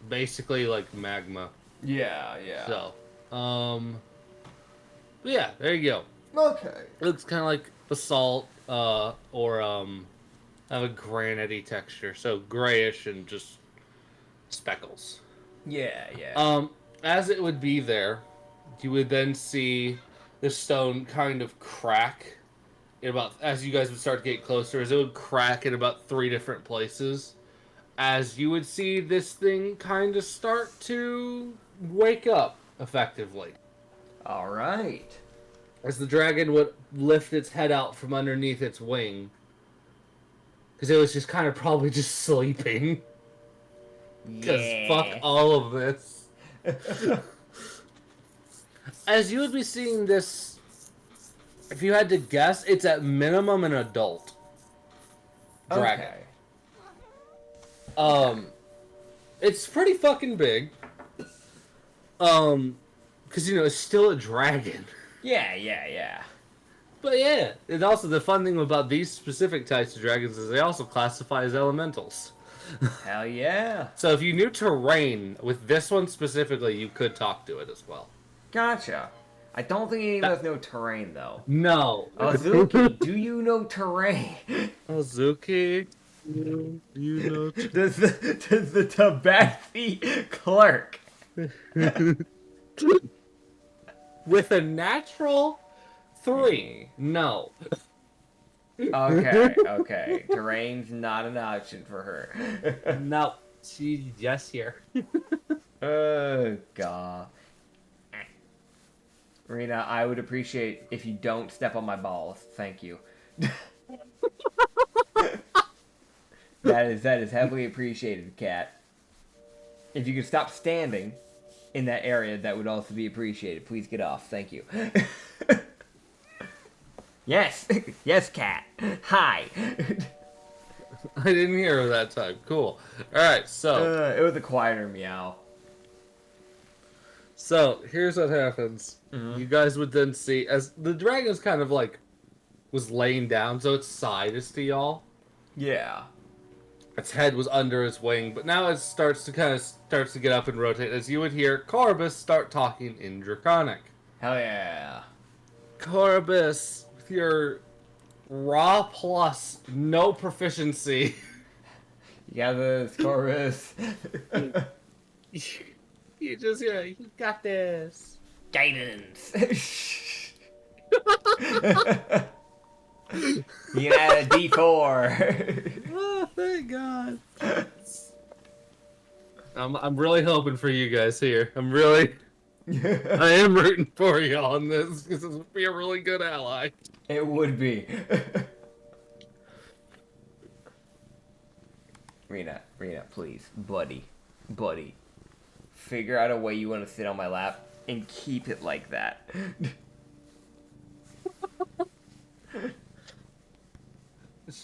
basically like magma. Yeah, yeah. So, but yeah, there you go. Okay. It looks kind of like basalt, or have a granity texture, so grayish and just speckles. Yeah, yeah. As it would be there, you would then see the stone kind of crack in about, as you guys would start to get closer, as it would crack in about 3 different places. As you would see this thing kind of start to wake up, effectively. All right. As the dragon would lift its head out from underneath its wing. Because it was just kind of probably just sleeping. Because fuck all of this. As you would be seeing this, if you had to guess, it's at minimum an adult dragon. Okay. It's pretty fucking big. Because, you know, it's still a dragon. Yeah, yeah, yeah. But yeah, and also the fun thing about these specific types of dragons is they also classify as elementals. Hell yeah. So if you knew terrain with this one specifically, you could talk to it as well. Gotcha. I don't think any of us know terrain, though. No. Azuki, do you know terrain? Azuki, you know. Does the Tabaxi clerk? With a natural 3, no. Okay, okay. Terrain's not an option for her. No, she's just here. Oh, God. Rena, I would appreciate if you don't step on my balls. Thank you. That is heavily appreciated, Cat. If you could stop standing in that area, that would also be appreciated. Please get off. Thank you. Yes. Yes, Cat. Hi. I didn't hear her that time. Cool. Alright, so. It was a quieter meow. So, here's what happens. Mm-hmm. You guys would then see, as the dragon's kind of like, was laying down, so its side is to y'all. Yeah. Its head was under its wing, but now it starts to get up and rotate, as you would hear Corbus start talking in Draconic. Hell yeah. Corbus, with your raw plus no proficiency. You got this, Corvus. You just hear, you got this. Guidance. You had a D4. Oh, thank God. I'm really hoping for you guys here. I am rooting for you on this, because this would be a really good ally. It would be. Rena, please. Buddy. Figure out a way you want to sit on my lap and keep it like that.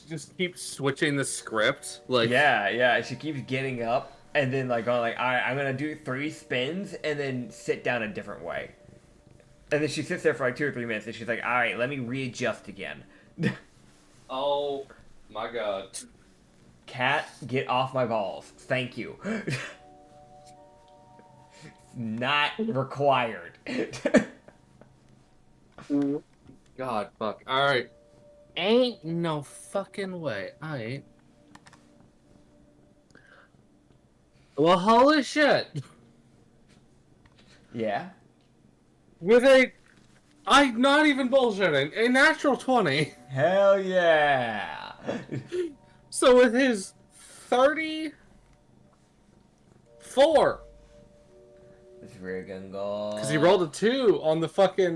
Just keep switching the script. Like, Yeah. She keeps getting up and then like going like, all right, I'm gonna do 3 spins and then sit down a different way. And then she sits there for like 2 or 3 minutes and she's like, all right, let me readjust again. oh my God. Cat, get off my balls. Thank you. Not required. God, fuck. Alright. Ain't no fucking way. I ain't. Well, holy shit. Yeah. I'm not even bullshitting. A natural 20. Hell yeah. So with his 34. This friggin' goal. Because he rolled a 2 on the fucking,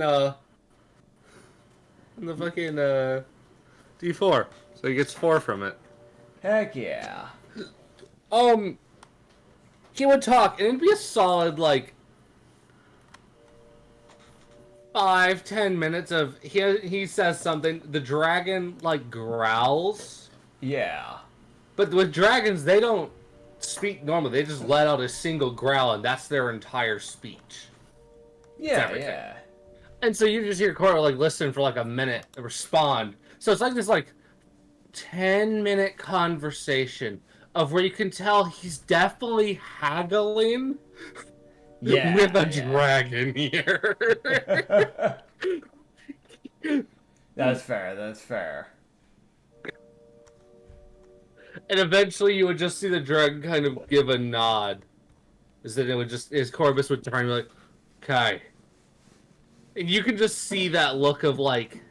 D4. So he gets 4 from it. Heck yeah. He would talk, and it'd be a solid, like, 5-10 minutes of, he says something, the dragon, like, growls. Yeah. But with dragons, they don't speak normally. They just let out a single growl, and that's their entire speech. Yeah. And so you just hear Cora, like, listen for, like, a minute and respond. So it's like this, like, 10-minute conversation of where you can tell he's definitely haggling Yeah, with a yeah. dragon here. That's fair. That's fair. And eventually you would just see the dragon kind of give a nod. Is that it would just, his Corvus would turn and be like, okay. And you can just see that look of like,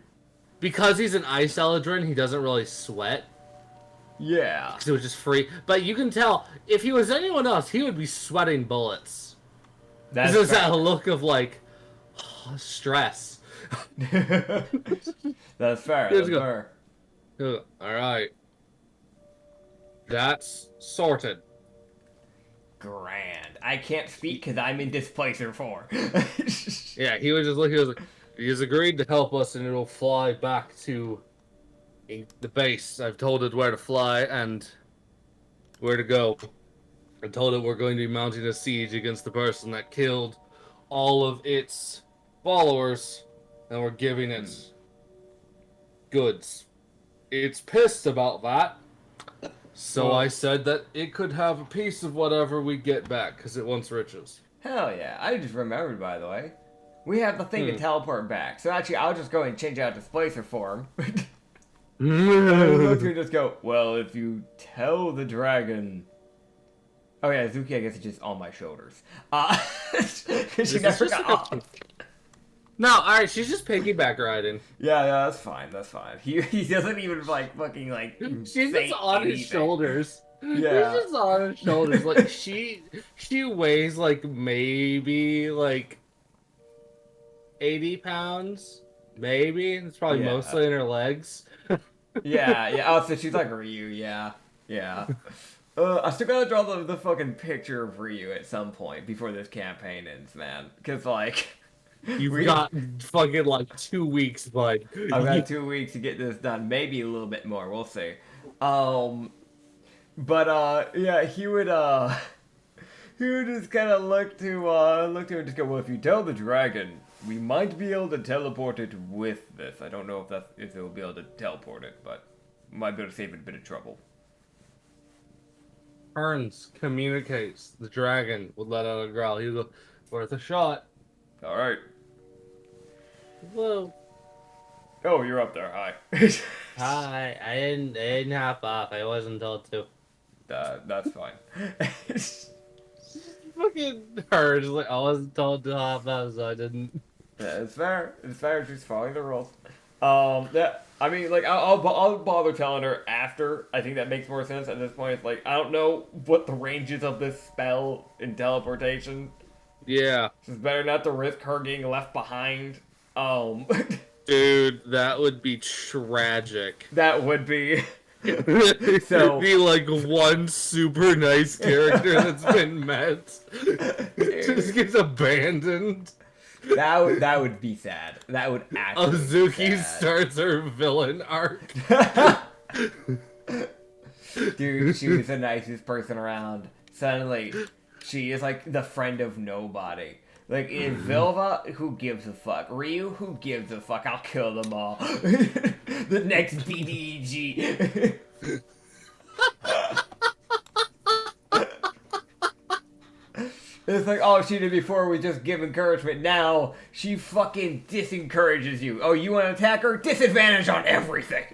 because he's an ice eladrin, he doesn't really sweat. Yeah. Because it was just free. But you can tell, if he was anyone else, he would be sweating bullets. That's There's fair. that look of like, stress. That's fair. Let's That's go. fair. Alright. That's sorted. Grand. I can't speak because I'm in Displacer 4. Yeah, he was just looking, he was like, he's agreed to help us and it'll fly back to the base. I've told it where to fly and where to go. I told it we're going to be mounting a siege against the person that killed all of its followers, and we're giving it goods. It's pissed about that, so Well, I said that it could have a piece of whatever we get back, because it wants riches. Hell yeah. I just remembered, by the way. We have the thing to teleport back. So actually, I'll just go and change out Displacer form. Let's just go, well, if you tell the dragon... Oh yeah, Zuki, I guess, is just on my shoulders. She never got off. No, alright, she's just piggyback riding. Yeah, that's fine, that's fine. He doesn't even, like, fucking, like, She's say just on his anything. shoulders. Yeah. She's just on his shoulders. Like, she weighs, like, maybe, like, 80 pounds? Maybe? It's probably Yeah. mostly in her legs. Yeah. Oh, so she's like Ryu, yeah. I still gotta draw the fucking picture of Ryu at some point before this campaign ends, man. Because, like... You've got fucking, like, 2 weeks, bud. I've got 2 weeks to get this done. Maybe a little bit more. We'll see. Yeah, he would just kind of look to him and just go, well, if you tell the dragon, we might be able to teleport it with this. I don't know if it will be able to teleport it, but might be able to save it a bit of trouble. Turns, communicates. The dragon would let out a growl. He'd go, worth a shot. Alright. Whoa. Oh, you're up there. Hi. Hi, I didn't hop off. I wasn't told to. That's fine. Fucking her, just like, I wasn't told to hop off, so I didn't. Yeah, it's fair. It's fair. She's following the rules. Yeah. I mean, like, I'll bother telling her after. I think that makes more sense at this point. It's like, I don't know what the range is of this spell in teleportation. Yeah. It's better not to risk her getting left behind. Dude, that would be tragic. That would be. So be like one super nice character that's been met just gets abandoned. That would be sad. That would actually Azuki be sad. starts her villain arc. Dude, she was the nicest person around. Suddenly, she is like the friend of nobody. Like, in Vilva, who gives a fuck? Ryu, who gives a fuck? I'll kill them all. The next BDEG. It's like, oh, she did before we just give encouragement. Now, she fucking disencourages you. Oh, you want to attack her? Disadvantage on everything.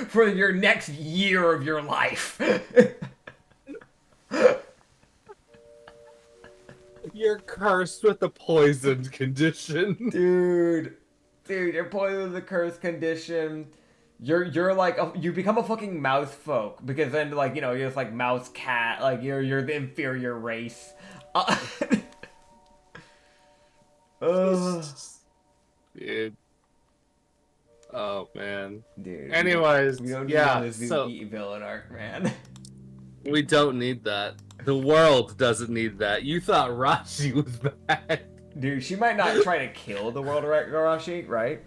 For your next year of your life. You're cursed with the poisoned condition. Dude, you're poisoned with the cursed condition. You're like you become a fucking mouse folk because then like you're just like mouse cat, like you're the inferior race. Dude. Oh man. Dude. Anyways, we don't need yeah. this So villain arc, man. we don't need that. The world doesn't need that. You thought Rashi was bad. Dude, she might not try to kill the world Garashi, right?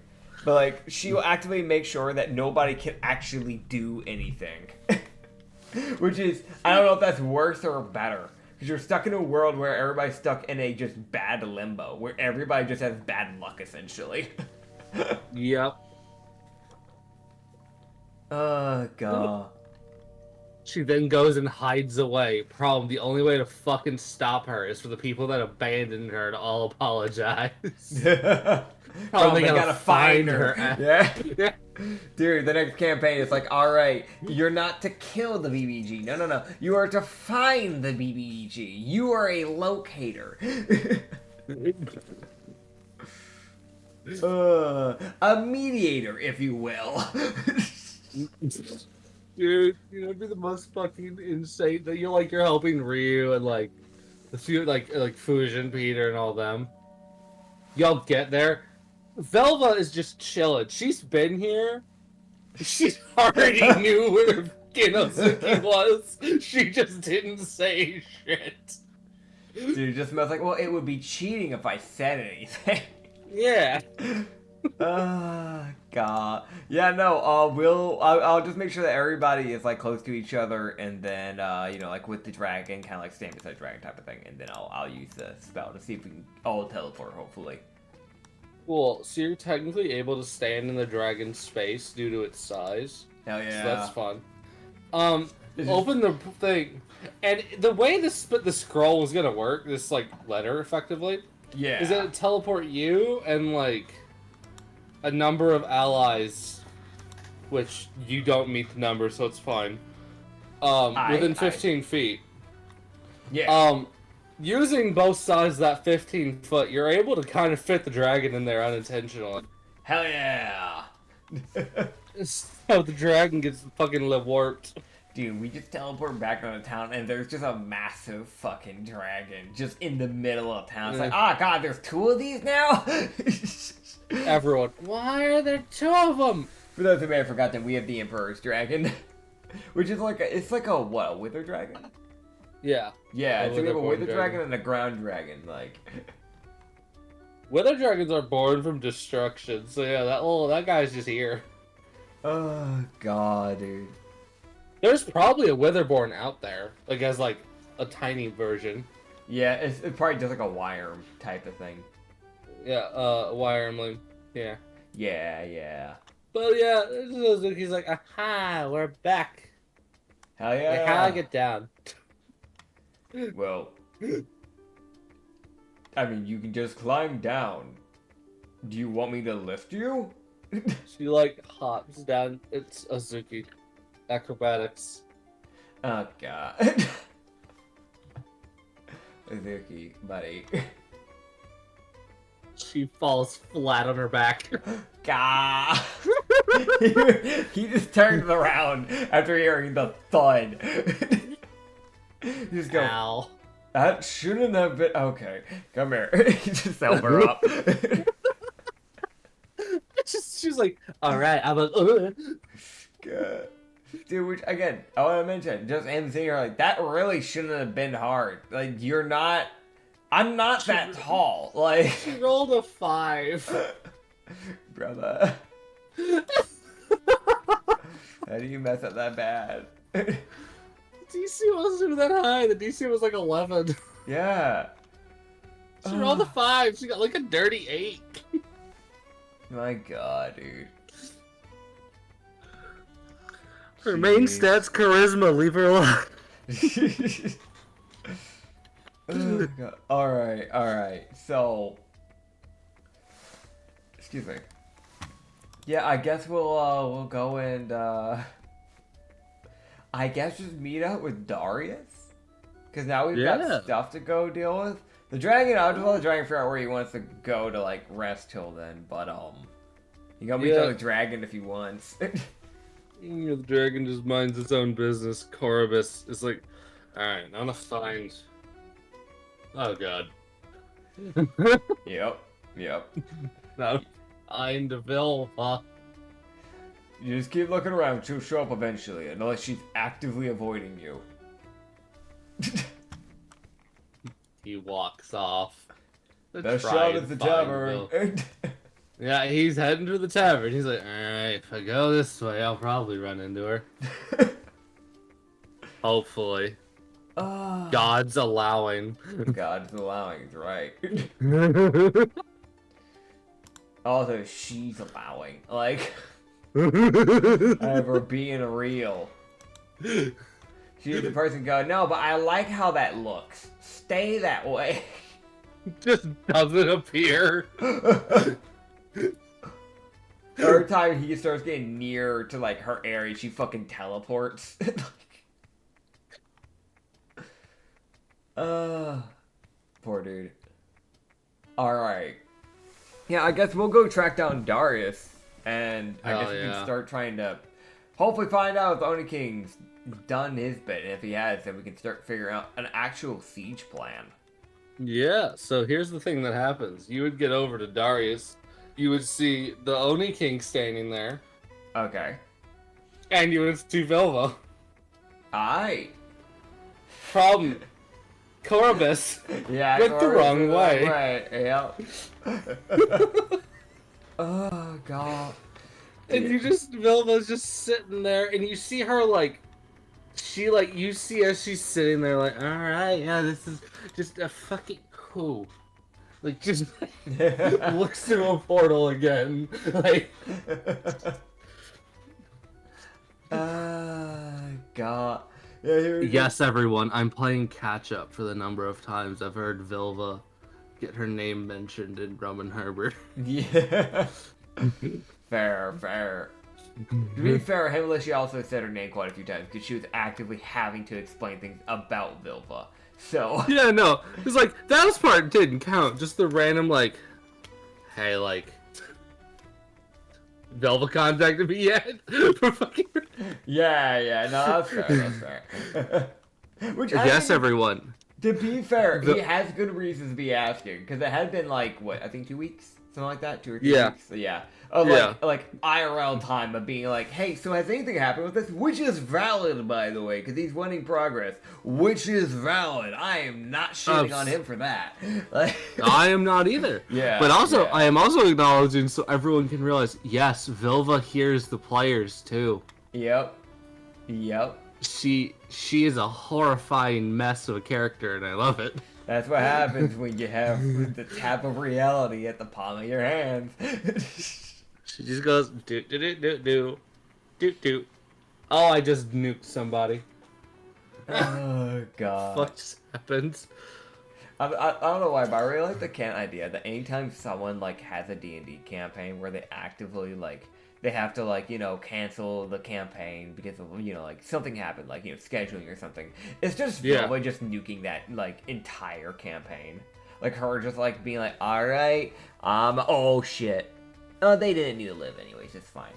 But like she will actively make sure that nobody can actually do anything. Which is, I don't know if that's worse or better. Because you're stuck in a world where everybody's stuck in a just bad limbo. Where everybody just has bad luck, essentially. Yep. Oh, God. She then goes and hides away. Problem, the only way to fucking stop her is for the people that abandoned her to all apologize. Bro, They they gotta gotta find her. Yeah. Yeah. Dude, the next campaign is like, alright, you're not to kill the BBG. No. You are to find the BBG. You are a locator. A mediator, if you will. Dude, it'd be the most fucking insane that you're helping Ryu and like the few like Fusion, Peter, and all them. Y'all get there. Velva is just chilling. She's been here. She already knew where Kinosuke was. She just didn't say shit. Dude, just smells like, well, it would be cheating if I said anything. Yeah. God. Yeah, no, I'll just make sure that everybody is, like, close to each other, and then, like, with the dragon, kind of like stand beside the dragon type of thing, and then I'll use the spell to see if we can all teleport, hopefully. Cool. So you're technically able to stand in the dragon's space due to its size. Hell yeah. So that's fun. Open the thing. And the way the scroll was gonna work, this, like, letter, effectively, yeah, is that it teleport you and, like, a number of allies, which you don't meet the number, so it's fine. Within 15 feet. Yeah. Using both sides of that 15 foot, you're able to kind of fit the dragon in there unintentionally. Hell yeah. So the dragon gets fucking warped. Dude, we just teleport back on the town, and there's just a massive fucking dragon just in the middle of town. It's like, god, there's 2 of these now? Everyone, why are there 2 of them? For those who may have forgotten, we have the Emperor's Dragon, which is like a wither dragon? Yeah. Yeah, so we have a wither dragon and a ground dragon, like. Wither dragons are born from destruction, so yeah, that guy's just here. Oh, God, dude. There's probably a Witherborn out there, like as like a tiny version. Yeah, it's probably just like a Wyrm type of thing. Yeah, Wyrmling. Yeah. Yeah. But yeah, he's like, aha, we're back. Hell yeah. Like, how do I get down? Well, I mean, you can just climb down. Do you want me to lift you? She like hops down. It's Azuki. Acrobatics. Oh, God. Azuki, buddy. She falls flat on her back. Gah! He just turns around after hearing the thud. You just go, ow. That shouldn't have been. Okay, come here. Just help her up. She's like, alright, I'm like, God. Dude, which, again, I want to mention, just seeing her like, that really shouldn't have been hard. Like, you're not. I'm not that tall. Like. She rolled a 5. Brother. How do you mess up that bad? DC wasn't even that high. The DC was like 11. Yeah. She rolled a 5. She got like a dirty 8. My God, dude. Her main stats, charisma. Leave her alone. Oh, God. Alright. So, excuse me. Yeah, I guess we'll go and I guess just meet up with Darius, because now we've got stuff to go deal with. The dragon, I'll just let the dragon figure out where he wants to go to like rest till then. But you can meet the dragon if he wants. The dragon just minds its own business. Corvus is like, alright, I'm gonna find. Oh God. Yep. No. Find Vilva. You just keep looking around. She'll show up eventually, unless she's actively avoiding you. He walks off. Best shot at the tavern. Yeah, he's heading to the tavern. He's like, alright, if I go this way, I'll probably run into her. Hopefully. God's allowing. God's allowing, right. Also, she's allowing. Like, I have her being real. She's the person go, no, but I like how that looks. Stay that way. Just doesn't appear. Every time he starts getting near to like her area, she fucking teleports. Poor dude. Alright. Yeah, I guess we'll go track down Darius, and I guess we can start trying to hopefully find out if the Oni King's done his bit, and if he has, then we can start figuring out an actual siege plan. Yeah, so here's the thing that happens. You would get over to Darius, you would see the Oni King standing there. Okay. And you would see Vilva. Aye. Problem. Corbus. Yeah, went the wrong way. Right. Yep. Oh god. And you just Vilva's just sitting there, and you see her like, you see as she's sitting there like, all right, yeah, this is just a fucking cool. Like just looks through a portal again, like. God. Yeah, yes, everyone, I'm playing catch up for the number of times I've heard Vilva get her name mentioned in Roman Herbert. Yeah. Fair. To be fair, Himmelish also said her name quite a few times because she was actively having to explain things about Vilva. So yeah, no, it's like that part didn't count. Just the random like, hey, like, Vilva contacted me yet? For fucking. Yeah, no, that's fair. Which yes, everyone. To be fair, he has good reasons to be asking because it had been like what I think 2 weeks, something like that, 2 or 3 weeks. So, yeah. Of like IRL time of being like, hey, so has anything happened with this? Which is valid, by the way, because he's winning progress. Which is valid. I am not shitting on him for that. Like, I am not either. Yeah. But also, I am also acknowledging so everyone can realize, yes, Vilva hears the players too. Yep. She is a horrifying mess of a character, and I love it. That's what happens when you have the tap of reality at the palm of your hands. She just goes do. Oh, I just nuked somebody. Oh god. What just happened? I don't know why, but I really like the idea that anytime someone like has a D&D campaign where they actively like they have to like, you know, cancel the campaign because of, you know, like something happened, like, you know, scheduling or something. It's just Vilva just nuking that like entire campaign. Like her just like being like, all right, oh shit. Oh, they didn't need to live anyways. It's fine.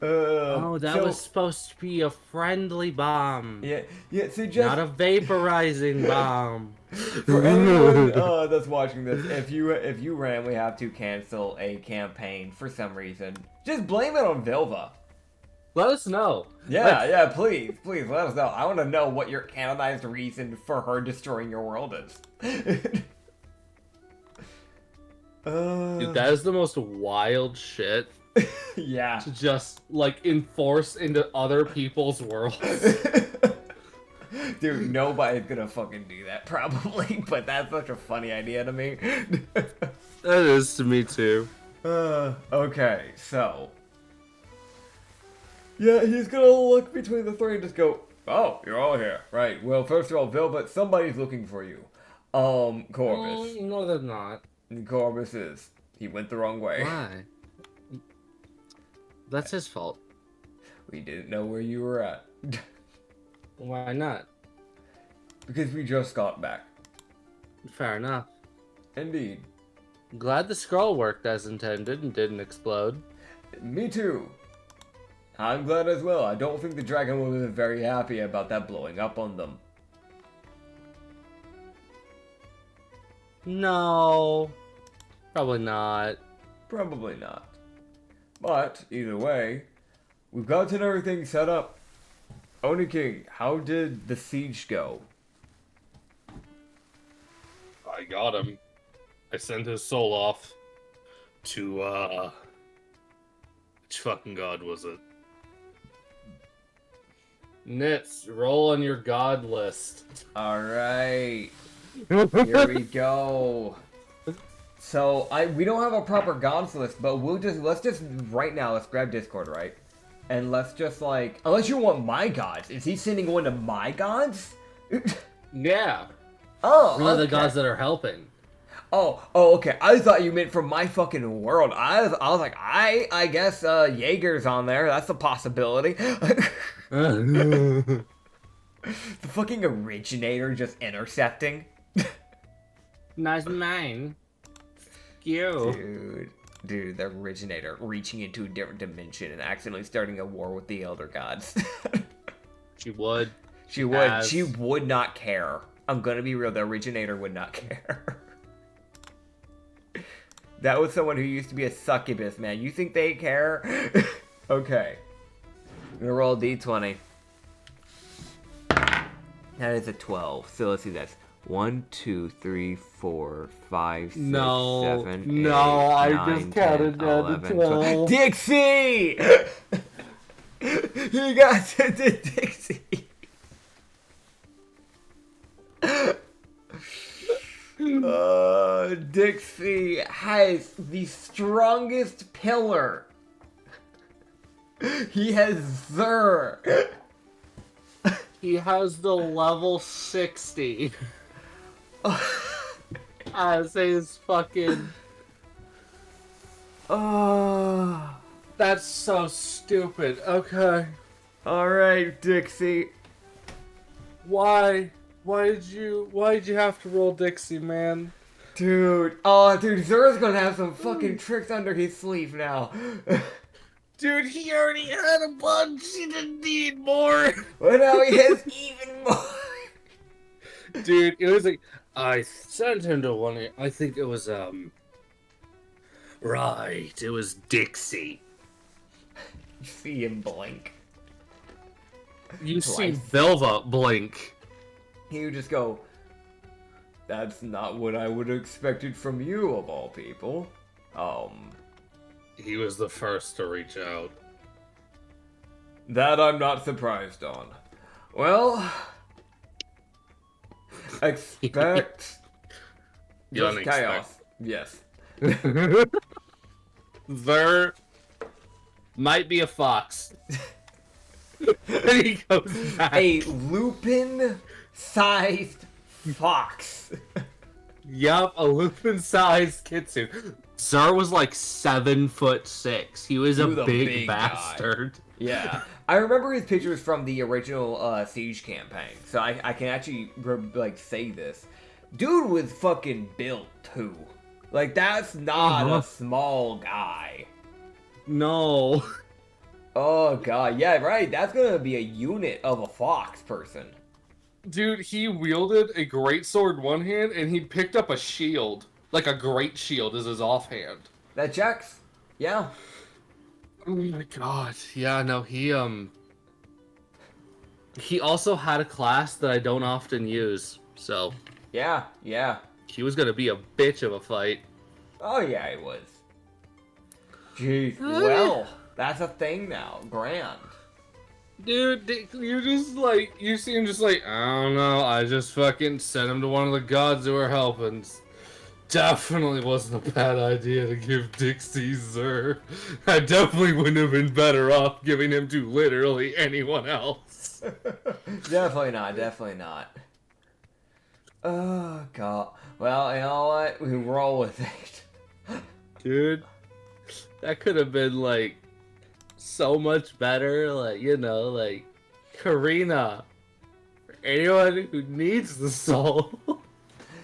Oh, that was supposed to be a friendly bomb. Yeah. So just not a vaporizing bomb. For anyone that's watching this, if you randomly have to cancel a campaign for some reason, just blame it on Vilva. Let us know. Yeah, please let us know. I want to know what your canonized reason for her destroying your world is. Dude, that is the most wild shit. Yeah. To just like enforce into other people's worlds. Dude, nobody's gonna fucking do that probably, but that's such a funny idea to me. That is to me too. Okay, so yeah, he's gonna look between the three and just go, oh, you're all here. Right, well, first of all, Vilbert, somebody's looking for you. Corbus. No, they're not. Corbus is. He went the wrong way. Why? That's his fault. We didn't know where you were at. Why not? Because we just got back. Fair enough. Indeed. Glad the scroll worked as intended and didn't explode. Me too. I'm glad as well. I don't think the dragon will be very happy about that blowing up on them. No. Probably not. Probably not. But, either way, we've gotten everything set up. Oni King, how did the siege go? I got him. I sent his soul off to, which fucking god was it? Nits, roll on your god list. Alright. Here we go. So, we don't have a proper gods list, but let's just, right now, let's grab Discord, right? And let's just like, unless you want my gods, is he sending one of my gods? Yeah. Oh, One of the okay. gods that are helping. Oh, okay. I thought you meant from my fucking world. I was like, I guess Jaeger's on there. That's a possibility. The fucking originator just intercepting. Nice mine. You. Dude, the originator reaching into a different dimension and accidentally starting a war with the elder gods. She would. She would. She would not care. I'm gonna be real. The originator would not care. That was someone who used to be a succubus, man. You think they care? Okay. I'm gonna roll a d20. That is a 12. So let's see, that's 1, 2, 3, 4, 5, 6, 7, 8, I 9, just counted 10, down to 11, 12. Dixie! You got to Dixie. Dixie has the strongest pillar. He has Zur. He has the level 60. As his fucking... That's so stupid. Okay. Alright, Dixie. Why? Why did you have to roll Dixie, man? Dude, Zur's gonna have some fucking tricks under his sleeve now. Dude, he already had a bunch. He didn't need more. Well, now he has even more. Dude, it was like, I sent him to one. I think it was, right, it was Dixie. You see him blink. You see Velva blink. He would just go, that's not what I would have expected from you, of all people. He was the first to reach out. That I'm not surprised on. Well, expect just chaos. Yes. There might be a fox. And he goes back. A lupin-sized fox. Yup, a lupin-sized kitsune. Zur was like 7'6". He was a big bastard. Guy. Yeah. I remember his pictures from the original Siege campaign, so I can actually like say this. Dude was fucking built too. Like, that's not a small guy. No. Oh god, yeah, right. That's gonna be a unit of a fox person. Dude, he wielded a greatsword one hand, and he picked up a shield. Like a great shield as his offhand. That checks. Yeah. Oh my god. Yeah, no, he also had a class that I don't often use, so... Yeah. He was gonna be a bitch of a fight. Oh yeah, he was. Jeez, well, that's a thing now. Grand. Dude, you just like, you seem just like, I don't know, I just fucking sent him to one of the gods who were helping. Definitely wasn't a bad idea to give Dixie Zur. I definitely wouldn't have been better off giving him to literally anyone else. Definitely not. Oh, god. Well, you know what? We roll with it. Dude, that could have been, like, so much better. Like, you know, like, Karina. For anyone who needs the soul.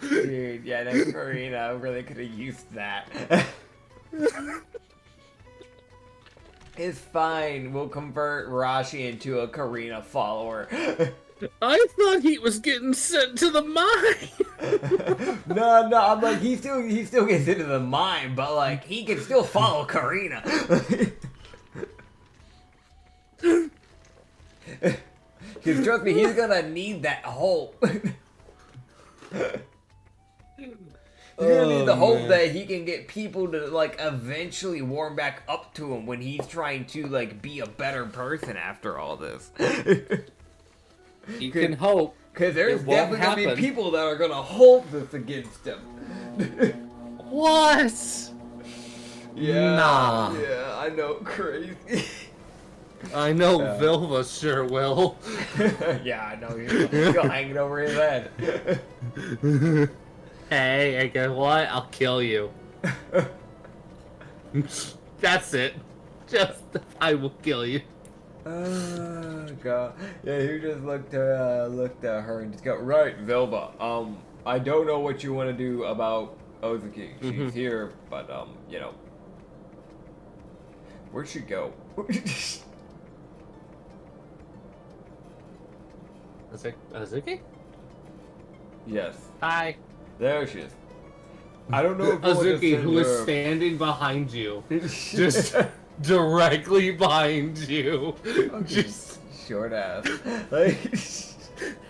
Dude, yeah, that Karina really could have used that. It's fine. We'll convert Rashi into a Karina follower. I thought he was getting sent to the mine. No, I'm like, he still gets into the mine, but like he can still follow Karina. Cause trust me, he's gonna need that hope. He's gonna need the hope that he can get people to like eventually warm back up to him when he's trying to like be a better person after all this. You can hope. Because there's definitely gonna be people that are gonna hold this against him. What? Yeah. Nah. Yeah, I know, crazy. I know Vilva sure will. Yeah, I know. You're still hanging over his head. Hey, and guess what? I'll kill you. That's it. Just, I will kill you. Oh god. Yeah, he just looked at her and just go, right, Vilba. I don't know what you want to do about Ozuki. She's here, but you know. Where'd she go? Azuki? Yes. Hi. There she is. I don't know if you want to Azuki, send who is her- standing behind you. Just directly behind you. Just short ass. Like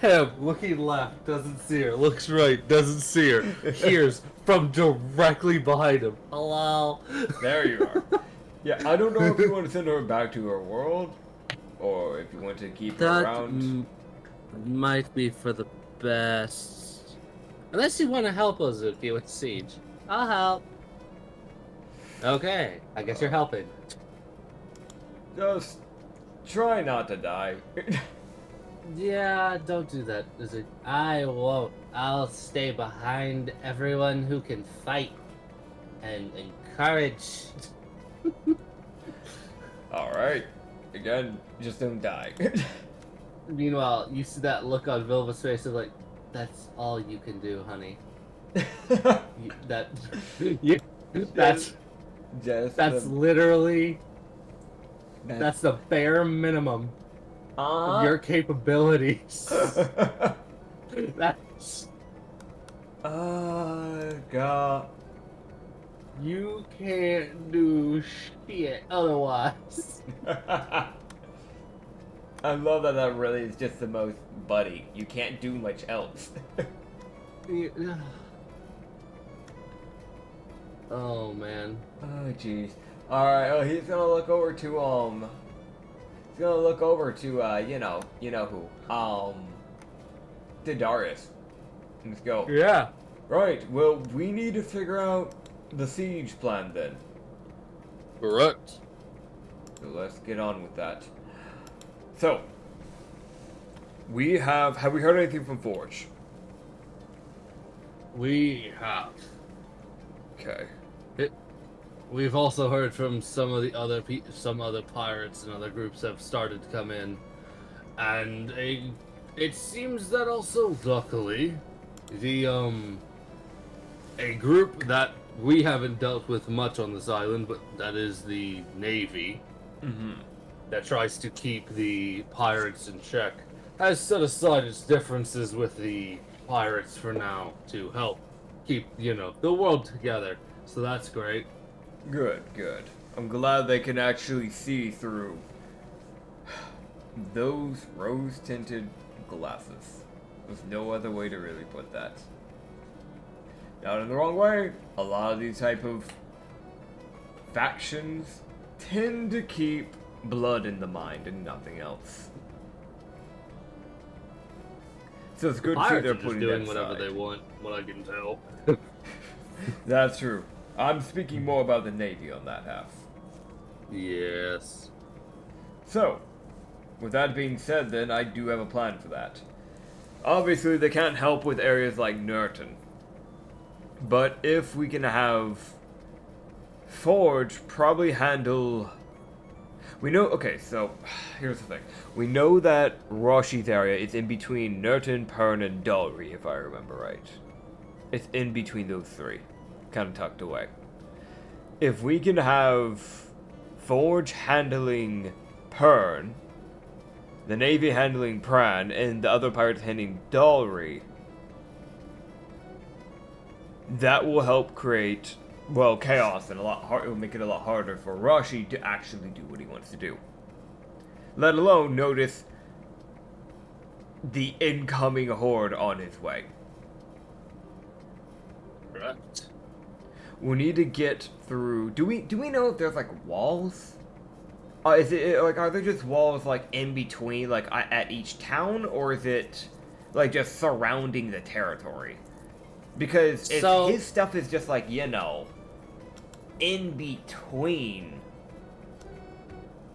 him looking left, doesn't see her. Looks right, doesn't see her. Hears from directly behind him. Hello. there you are. Yeah, I don't know if you want to send her back to her world, or if you want to keep her around. Might be for the best. Unless you want to help Azuki with Siege. I'll help. Okay, I guess you're helping. Just try not to die. Yeah, don't do that, Azuki. I won't. I'll stay behind everyone who can fight and encourage. Alright. Again, just don't die. Meanwhile, you see that look on Vilva's face of like, that's all you can do, honey. That's literally that's the bare minimum of your capabilities. That's God. you can't do shit otherwise. I love that that really is just the most buddy. You can't do much else. Oh man. Oh jeez. Alright, oh he's gonna look over to you know who. To Darius. Let's go. Yeah. Right, well we need to figure out the siege plan then. Correct. So let's get on with that. So we have we heard anything from Forge? We have. Okay. We've also heard from some of the other some other pirates and other groups have started to come in, and it seems that also luckily the a group that we haven't dealt with much on this island, but that is the Navy, that tries to keep the pirates in check, has set aside its differences with the pirates for now to help keep the world together. So that's great. Good, good. I'm glad they can actually see through those rose-tinted glasses. There's no other way to really put that. Not in the wrong way. A lot of these type of factions tend to keep blood in the mind and nothing else. So it's good to see Pirates they're are just putting doing that whatever aside. they want, what I can tell. That's true. I'm speaking more about the Navy on that half. Yes. So, with that being said then, I do have a plan for that. Obviously, they can't help with areas like Nurton. But if we can have Forge probably handle... We know... Okay, so, here's the thing. We know that Roshi's area is in between Nurton, Pern, and Dalry, if I remember right. It's in between those three. Kind of tucked away. If we can have Forge handling Pern, the Navy handling Pran, and the other pirates handling Dalry, that will help create, well, chaos and it will make it a lot harder for Roshi to actually do what he wants to do. Let alone notice the incoming horde on his way. Correct. We need to get through. Do we know if there's like walls? Is it like, are there just walls like in between, like at each town, or is it like just surrounding the territory? Because if his stuff is just like in between,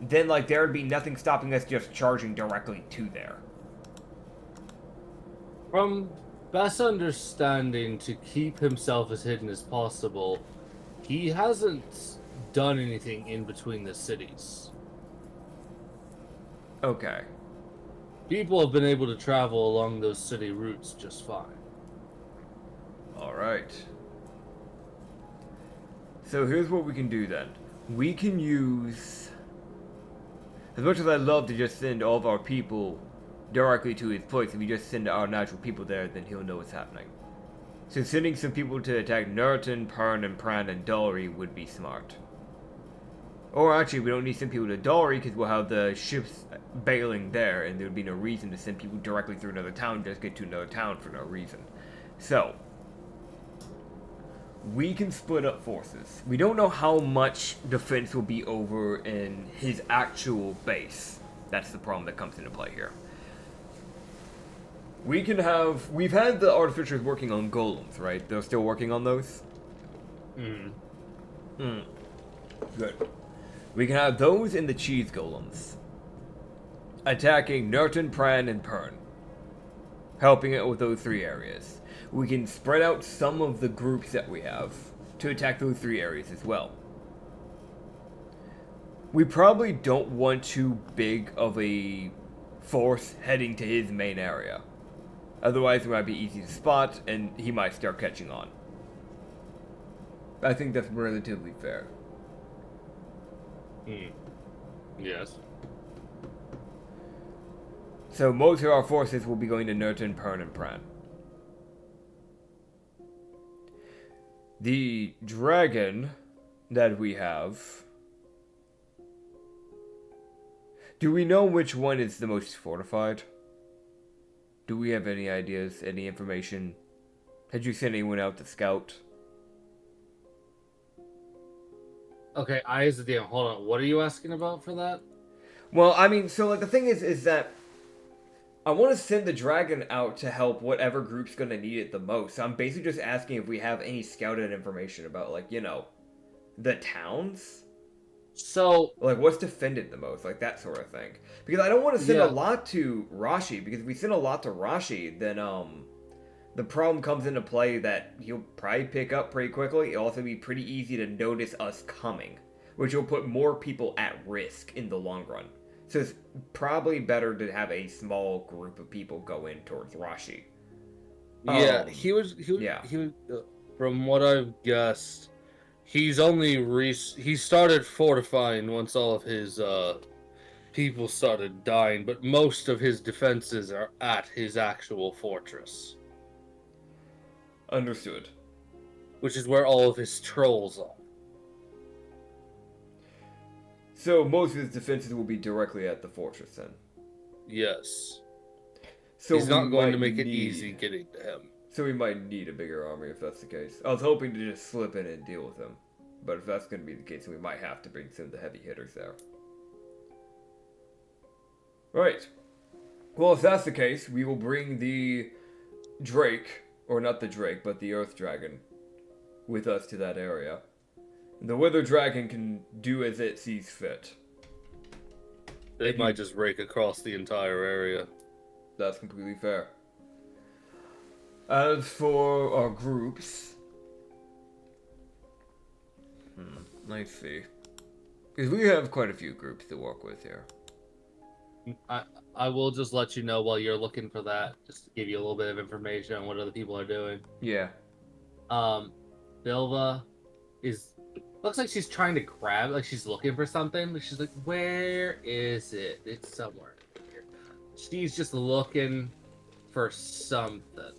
then like there would be nothing stopping us just charging directly to there. From best understanding, to keep himself as hidden as possible, he hasn't done anything in between the cities. Okay. People have been able to travel along those city routes just fine. Alright. So here's what we can do then. We can use... As much as I'd love to just send all of our people directly to his place, if we just send our natural people there, then he'll know what's happening. So sending some people to attack Nurten, Pern, and Pran, and Dalry would be smart. Or actually, we don't need to send people to Dalry because we'll have the ships bailing there, and there would be no reason to send people directly through another town, just get to another town for no reason. So, we can split up forces. We don't know how much defense will be over in his actual base. That's the problem that comes into play here. We've had the artificers working on golems, right? They're still working on those? Good. We can have those in the cheese golems. Attacking Nurten, Pran, and Pern. Helping it with those 3 areas. We can spread out some of the groups that we have to attack those 3 areas as well. We probably don't want too big of a force heading to his main area. Otherwise it might be easy to spot and he might start catching on. I think that's relatively fair. Yes. So most of our forces will be going to Nurten, Pern, and Pran. The dragon that we have... Do we know which one is the most fortified? Do we have any ideas, any information? Had you sent anyone out to scout? Okay, eyes of the DM. Hold on. What are you asking about for that? Well, I mean, so like the thing is that I want to send the dragon out to help whatever group's gonna need it the most. So I'm basically just asking if we have any scouted information about, like, you know, the towns. So, like, what's defended the most, like that sort of thing. Because I don't want to send a lot to Rashi, because if we send a lot to Rashi, then the problem comes into play that he'll probably pick up pretty quickly. It'll also be pretty easy to notice us coming, which will put more people at risk in the long run. So it's probably better to have a small group of people go in towards Rashi. Yeah, he was from what I've guessed, he's only he started fortifying once all of his people started dying, but most of his defenses are at his actual fortress. Understood. Which is where all of his trolls are. So most of his defenses will be directly at the fortress then? Yes. So he's not going to make it easy getting to him. So we might need a bigger army if that's the case. I was hoping to just slip in and deal with him. But if that's going to be the case, we might have to bring some of the heavy hitters there. Right. Well, if that's the case, we will bring the Drake, or not the Drake, but the Earth Dragon, with us to that area. The Wither Dragon can do as it sees fit. They might just rake across the entire area. That's completely fair. As for our groups... let's see. Because we have quite a few groups to work with here. I will just let you know while you're looking for that, just to give you a little bit of information on what other people are doing. Yeah. Bilva looks like she's trying to grab, like she's looking for something. She's like, where is it? It's somewhere here. She's just looking for something.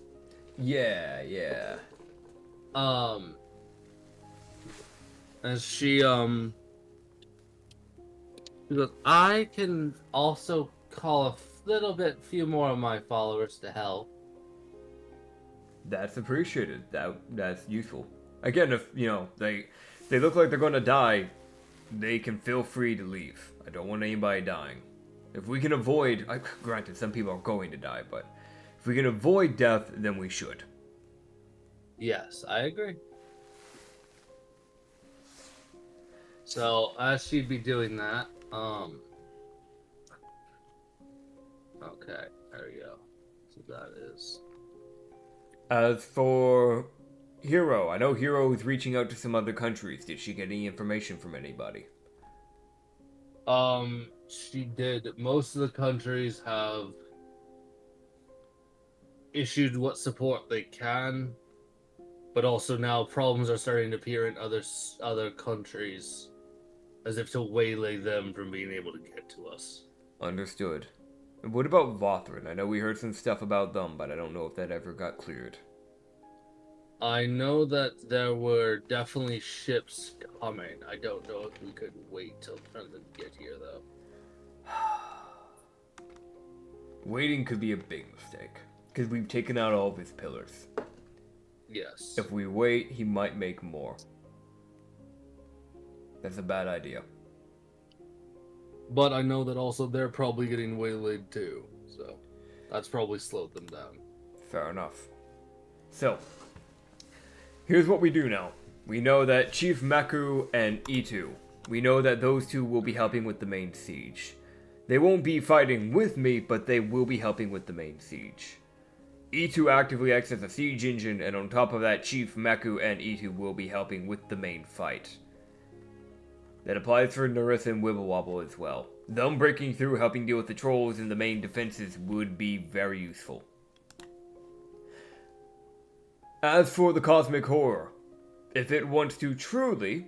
Yeah. And she goes, I can also call few more of my followers to help. That's appreciated. That's useful. Again, if, you know, they look like they're going to die, they can feel free to leave. I don't want anybody dying. If we can avoid, granted, some people are going to die, but if we can avoid death, then we should. Yes, I agree. So, as she'd be doing that, Um. Okay, there we go. So that is. As for Hero, I know Hero is reaching out to some other countries. Did she get any information from anybody? She did. Most of the countries have issued what support they can, but also now problems are starting to appear in other countries, as if to waylay them from being able to get to us. Understood. And what about Vothran? I know we heard some stuff about them, but I don't know if that ever got cleared. I know that there were definitely ships coming. I don't know if we could wait till for them to get here, though. Waiting could be a big mistake, because we've taken out all of his pillars. Yes. If we wait, he might make more. That's a bad idea. But I know that also they're probably getting waylaid too, so that's probably slowed them down. Fair enough. So, here's what we do now. We know that Chief Maku and Itu, we know that those two will be helping with the main siege. They won't be fighting with me, but they will be helping with the main siege. Itu actively acts as a siege engine, and on top of that, Chief Maku and Itu will be helping with the main fight. That applies for Narissa and Wibblewobble as well. Them breaking through, helping deal with the trolls and the main defenses would be very useful. As for the Cosmic Horror, if it wants to truly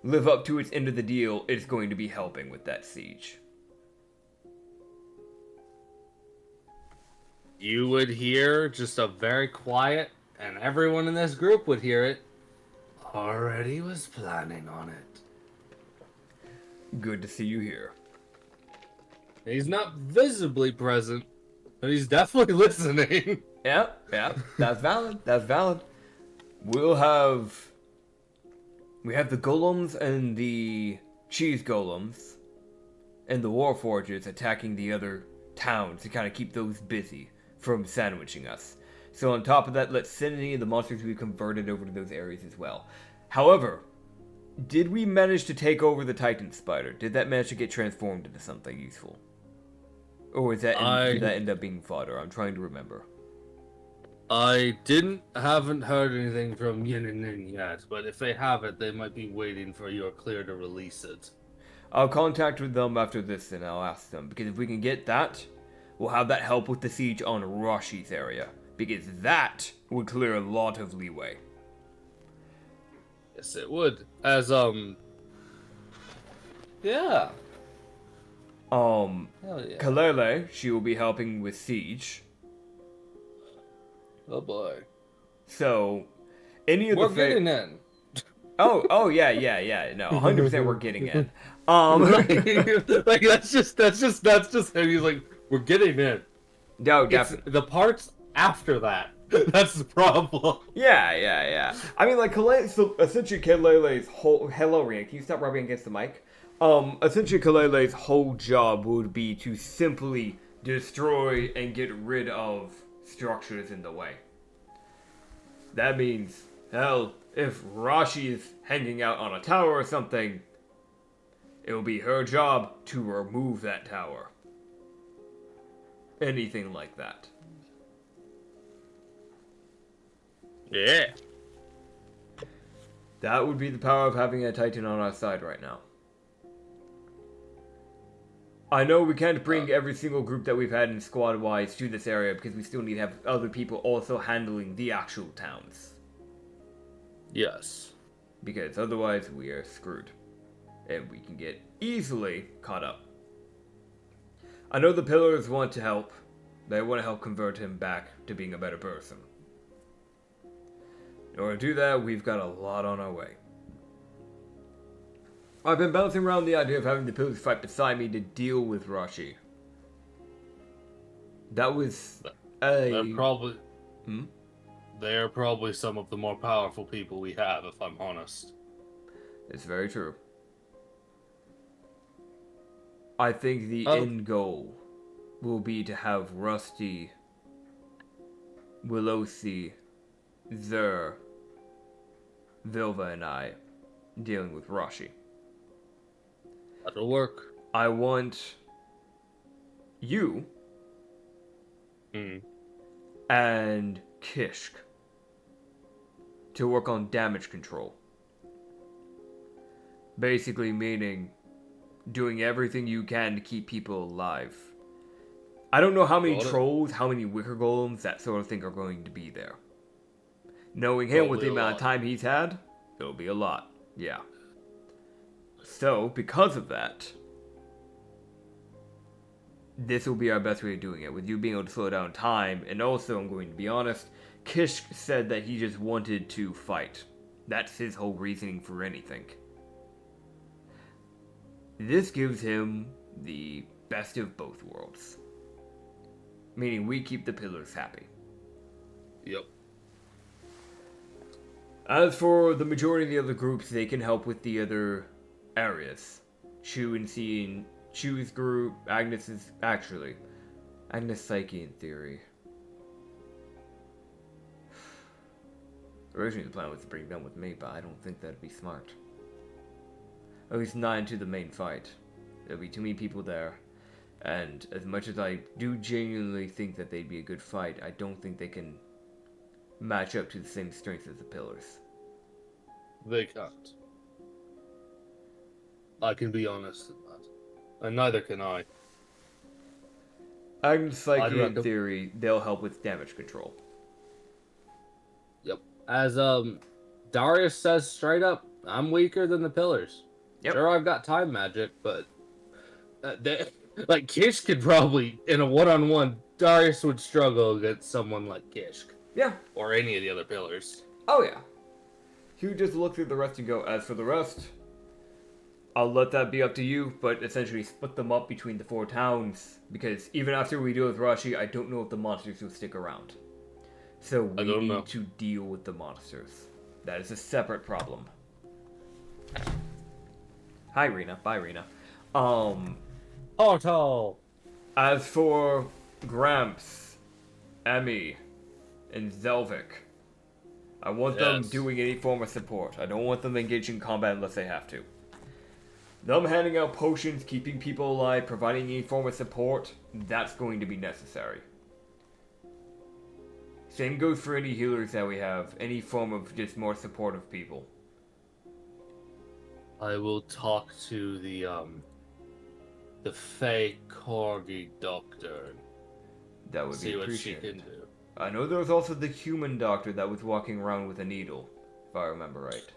live up to its end of the deal, it's going to be helping with that siege. You would hear just a very quiet, and everyone in this group would hear it. Already was planning on it. Good to see you here. He's not visibly present, but he's definitely listening. Yeah, that's valid. That's valid. We have the golems and the cheese golems and the warforgers attacking the other towns to kind of keep those busy from sandwiching us. So on top of that, let Sanity and the monsters be converted over to those areas as well. However, did we manage to take over the Titan Spider? Did that manage to get transformed into something useful? Or did that end up being fodder? I'm trying to remember. I haven't heard anything from Yin and Ning yet, but if they have it, they might be waiting for your clear to release it. I'll contact with them after this and I'll ask them, because if we can get that, we'll have that help with the siege on Rashi's area, because that would clear a lot of leeway. Yes, it would. As, yeah. Hell yeah. Kalele, she will be helping with siege. Oh boy. So, any of we're the getting in. Oh, yeah. No, 100% we're getting in. Like that's just him. He's like, we're getting in. No, It's definitely. the parts after that. That's the problem. Yeah. I mean, like, so essentially Kalele's whole... Hello, Rian, can you stop rubbing against the mic? Essentially Kalele's whole job would be to simply destroy and get rid of structures in the way. That means, hell, if Rashi is hanging out on a tower or something, it will be her job to remove that tower. Anything like that. Yeah. That would be the power of having a Titan on our side right now. I know we can't bring every single group that we've had in squad-wise to this area because we still need to have other people also handling the actual towns. Yes. Because otherwise we are screwed. And we can get easily caught up. I know the pillars want to help. They want to help convert him back to being a better person. In order to do that, we've got a lot on our way. I've been bouncing around the idea of having the pillars fight beside me to deal with Rashi. That was They're probably some of the more powerful people we have, if I'm honest. It's very true. I think the end goal will be to have Rusty, Willosi, Zer, Vilva, and I dealing with Rashi. That'll work. I want you Mm. and Kishk to work on damage control. Basically meaning doing everything you can to keep people alive. I don't know how many Got it. trolls, how many wicker golems, that sort of thing are going to be there. Knowing him with Probably the a amount lot. of time he's had, it'll be a lot. Yeah. So, because of that, this will be our best way of doing it, with you being able to slow down time, and also, I'm going to be honest, Kish said that he just wanted to fight. That's his whole reasoning for anything. This gives him the best of both worlds. Meaning we keep the pillars happy. Yep. As for the majority of the other groups, they can help with the other areas. Chu and C and Chu's group, Agnes Psyche in theory. Originally the plan was to bring them with me, but I don't think that'd be smart. At least not into the main fight. There'll be too many people there. And as much as I do genuinely think that they'd be a good fight, I don't think they can match up to the same strength as the pillars. They can't. I can be honest in that. And neither can I. Agnes Psyche, in reckon- theory, they'll help with damage control. Yep. As Darius says straight up, I'm weaker than the pillars. Yep. Sure, I've got time magic, but like Kish could probably, in a one-on-one, Darius would struggle against someone like Kish. Yeah. Or any of the other pillars. Oh yeah. He would just look through the rest and go, as for the rest, I'll let that be up to you, but essentially split them up between the 4 towns, because even after we deal with Rashi, I don't know if the monsters will stick around. So we need to deal with the monsters. That is a separate problem. Hi, Rena. Bye, Rena. Otto! As for Gramps, Emmy, and Zelvik, I want them doing any form of support. I don't want them engaging in combat unless they have to. Them handing out potions, keeping people alive, providing any form of support, that's going to be necessary. Same goes for any healers that we have, any form of just more supportive people. I will talk to the fake corgi doctor. That would be See what she appreciated. can do. I know there was also the human doctor that was walking around with a needle, if I remember right.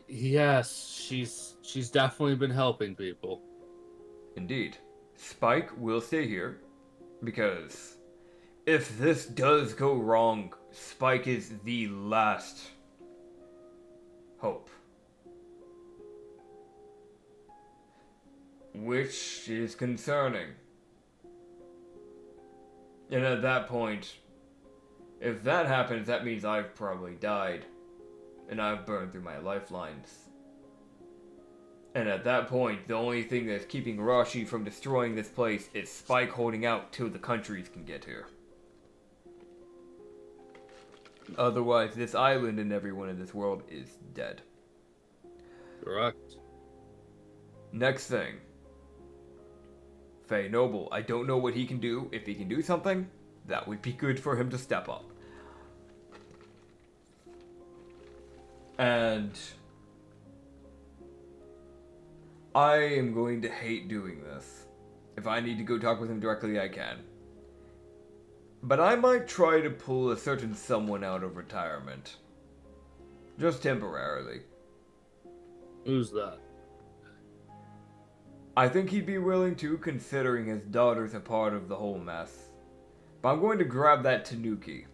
Yes, she's definitely been helping people. Indeed. Spike will stay here, because if this does go wrong, Spike is the last hope. Which is concerning. And at that point, if that happens, that means I've probably died. And I've burned through my lifelines. And at that point, the only thing that's keeping Rashi from destroying this place is Spike holding out till the countries can get here. Otherwise, this island and everyone in this world is dead. Correct. Next thing. Faye Noble. I don't know what he can do. If he can do something, that would be good for him to step up. And I am going to hate doing this. If I need to go talk with him directly, I can. But I might try to pull a certain someone out of retirement. Just temporarily. Who's that? I think he'd be willing to, considering his daughter's a part of the whole mess. But I'm going to grab that Tanuki.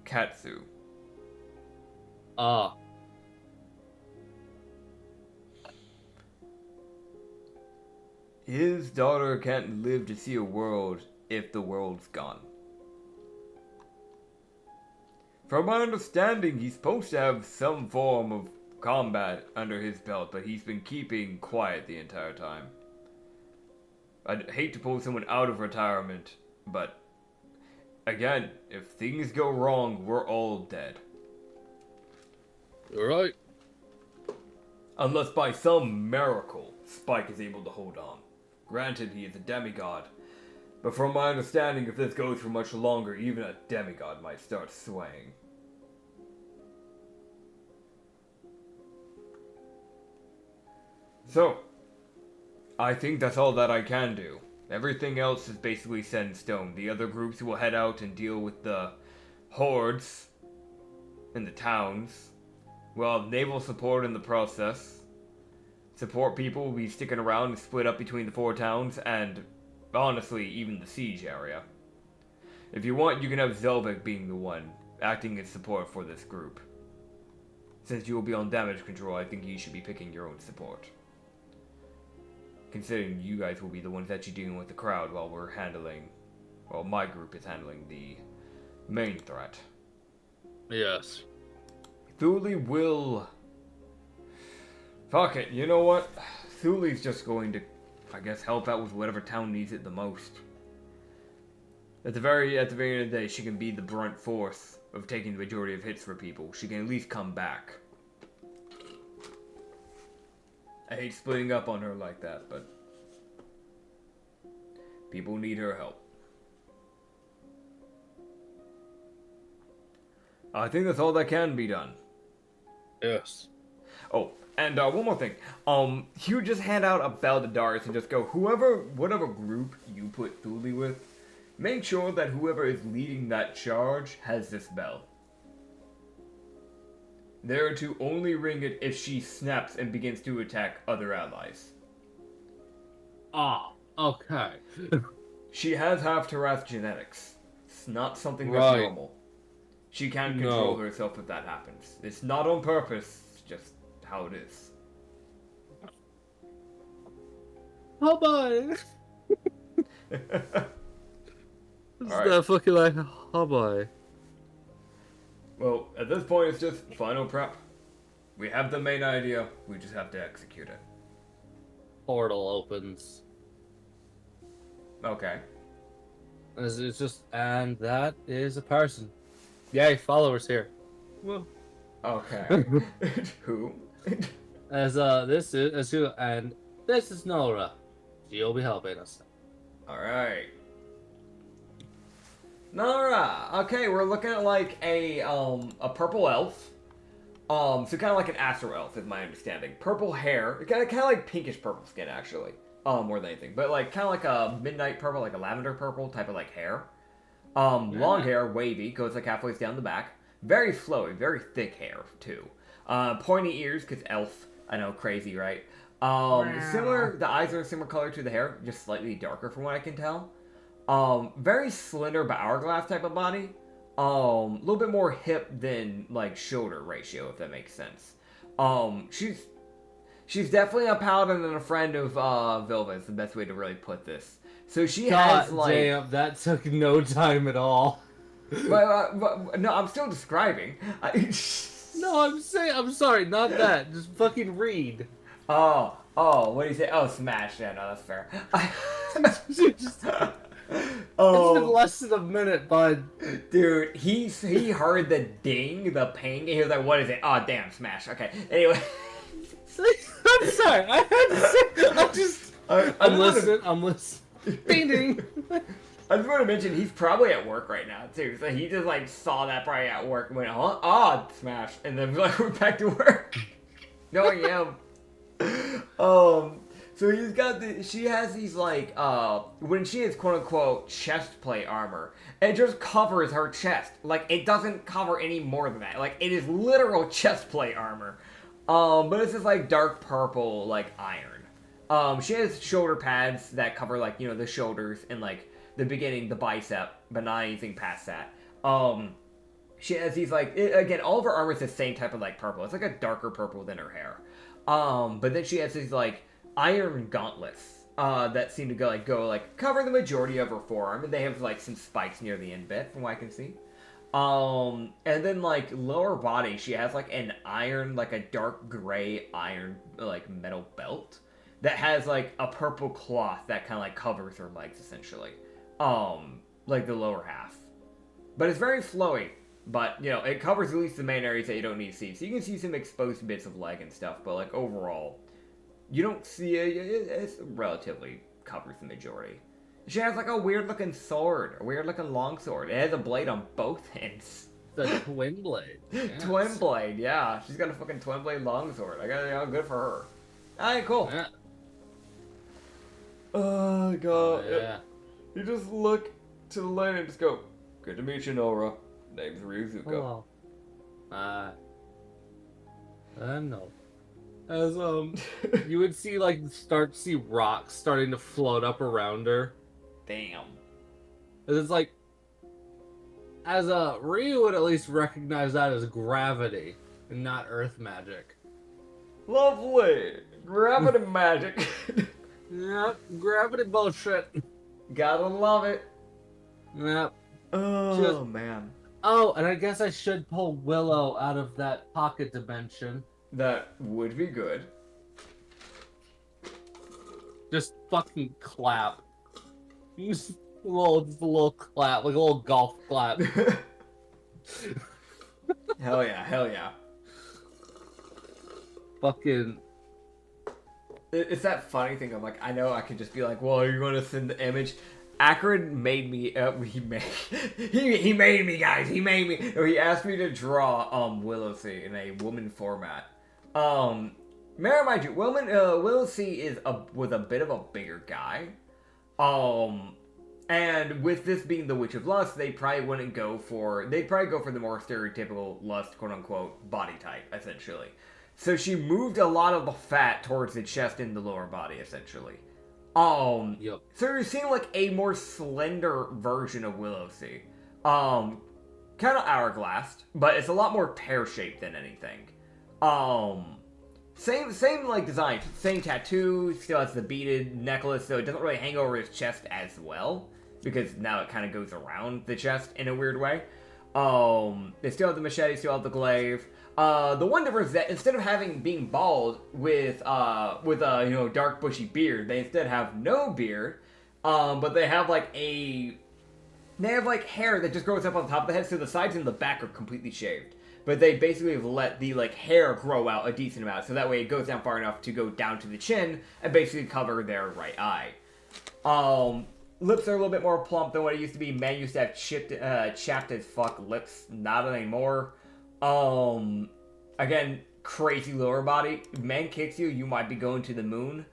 Katsu. Ah. His daughter can't live to see a world if the world's gone. From my understanding, he's supposed to have some form of combat under his belt, but he's been keeping quiet the entire time. I'd hate to pull someone out of retirement, but again, if things go wrong, we're all dead. You're right. Unless by some miracle, Spike is able to hold on. Granted, he is a demigod. But from my understanding, if this goes for much longer, even a demigod might start swaying. So, I think that's all that I can do. Everything else is basically set in stone. The other groups will head out and deal with the hordes in the towns. We'll have naval support in the process. Support people will be sticking around and split up between the 4 towns and, honestly, even the siege area. If you want, you can have Zelvik being the one acting as support for this group. Since you will be on damage control, I think you should be picking your own support. Considering you guys will be the ones actually dealing with the crowd while we're handling... Well, my group is handling the main threat. Yes. Thule will... Fuck it, you know what? Thule's just going to, I guess, help out with whatever town needs it the most. At the very end of the day, she can be the brunt force of taking the majority of hits for people. She can at least come back. I hate splitting up on her like that, but people need her help. I think that's all that can be done. Yes. Oh, and one more thing. You just hand out a bell to Darius and just go, whatever group you put Thule with, make sure that whoever is leading that charge has this bell. They're to only ring it if she snaps and begins to attack other allies. Ah, okay. She has half-Tarath genetics. It's not something that's normal. She can control herself if that happens. It's not on purpose, it's just how it is. Bye-bye. It's not fucking like, bye-bye. Well, at this point, it's just final prep. We have the main idea, we just have to execute it. Portal opens. Okay. It's just, and that is a person. Yay, followers here. Whoa. Okay. Who? This is and this is Nora. She'll be helping us. Alright. Nora! Okay, we're looking at like a purple elf. So kind of like an astro elf is my understanding. Purple hair. Kind of like pinkish purple skin actually. More than anything. But like kind of like a midnight purple, like a lavender purple type of like hair. Long hair, wavy, goes like halfway down the back. Very flowy, very thick hair too. Pointy ears, cause elf. I know, crazy, right? Similar, the eyes are a similar color to the hair, just slightly darker from what I can tell. Very slender but hourglass type of body. A little bit more hip than like shoulder ratio, if that makes sense. She's definitely a paladin and a friend of Vilva is the best way to really put this. So she has like... damn, that took no time at all. but, no, I'm still describing. No, I'm sorry, not that. Just fucking read. Oh, what do you say? Oh, smash. Yeah, no, that's fair. It's been less than a minute, bud. Dude, he heard the ding, the ping, and he was like, what is it? Oh, damn, smash. Okay, anyway. I'm sorry, I had to say, I'm listening, I'm listening. Ding ding. I just want to mention, he's probably at work right now, too. So he just, like, saw that probably at work and went, huh? Oh, smash. And then, like, we're back to work. Knowing him. So he's got she has these, like, when she has quote-unquote chest plate armor, it just covers her chest. Like, it doesn't cover any more than that. Like, it is literal chest plate armor. But it's just, like, dark purple, like, iron. She has shoulder pads that cover, like, you know, the shoulders and, like, the beginning, the bicep, but not anything past that. She has these, like, again, all of her armor is the same type of, like, purple. It's, like, a darker purple than her hair. But then she has these, like, iron gauntlets, that seem to go, cover the majority of her forearm, and they have, like, some spikes near the end bit, from what I can see. And then, like, lower body, she has, like, an iron, like, a dark gray iron, like, metal belt that has, like, a purple cloth that kind of, like, covers her legs, essentially. Like, the lower half. But it's very flowy. But, you know, it covers at least the main areas that you don't need to see. So you can see some exposed bits of leg and stuff, but, like, overall, you don't see it relatively covers the majority. She has, like, a weird-looking sword, a weird-looking longsword. It has a blade on both ends. The twin blade. Yes. Twin blade, yeah. She's got a fucking twin blade longsword. I got, you know, good for her. Alright, cool. Yeah. Oh, God. Yeah. You just look to the lane and just go, good to meet you, Nora. Name's ryozuka. Hello. No. As, you would see, like, see rocks starting to float up around her. Damn. It's like, as Ryu would at least recognize that as gravity and not earth magic. Lovely. Gravity magic. Yep, gravity bullshit. Gotta love it. Yep. Oh, man. Oh, and I guess I should pull Willow out of that pocket dimension. That would be good. Just fucking clap. Just a little clap, like a little golf clap. Hell yeah, hell yeah. Fucking. It's that funny thing. I'm like, I know I could just be like, well, you're going to send the image. Acrid made me, he made me, guys, he made me, or he asked me to draw, Willow C in a woman format. May I remind you, Willow C was a bit of a bigger guy. And with this being the Witch of Lust, they'd probably go for the more stereotypical lust, quote unquote, body type, essentially. So she moved a lot of the fat towards the chest and the lower body, essentially. Yep. So you're seeing like a more slender version of Willow C. Kind of hourglassed, but it's a lot more pear-shaped than anything. Same like design, same tattoo, still has the beaded necklace, so it doesn't really hang over his chest as well, because now it kind of goes around the chest in a weird way. They still have the machete, still have the glaive. The one difference is that instead of being bald with a dark bushy beard, they instead have no beard, but they have hair that just grows up on top of the head, so the sides and the back are completely shaved. But they basically have let the hair grow out a decent amount, so that way it goes down far enough to go down to the chin and basically cover their right eye. Lips are a little bit more plump than what it used to be. Men used to have chapped as fuck lips, not anymore. Again, crazy lower body. Man kicks you, you might be going to the moon.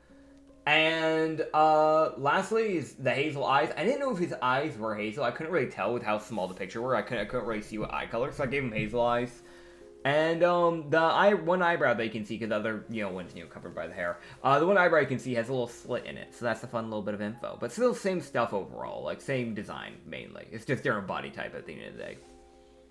And, lastly is the hazel eyes. I didn't know if his eyes were hazel. I couldn't really tell with how small the picture were. I couldn't really see what eye color, so I gave him hazel eyes. And, one eyebrow that you can see, because the other, one's, covered by the hair. The one eyebrow you can see has a little slit in it, so that's a fun little bit of info. But still same stuff overall, same design, mainly. It's just different body type at the end of the day.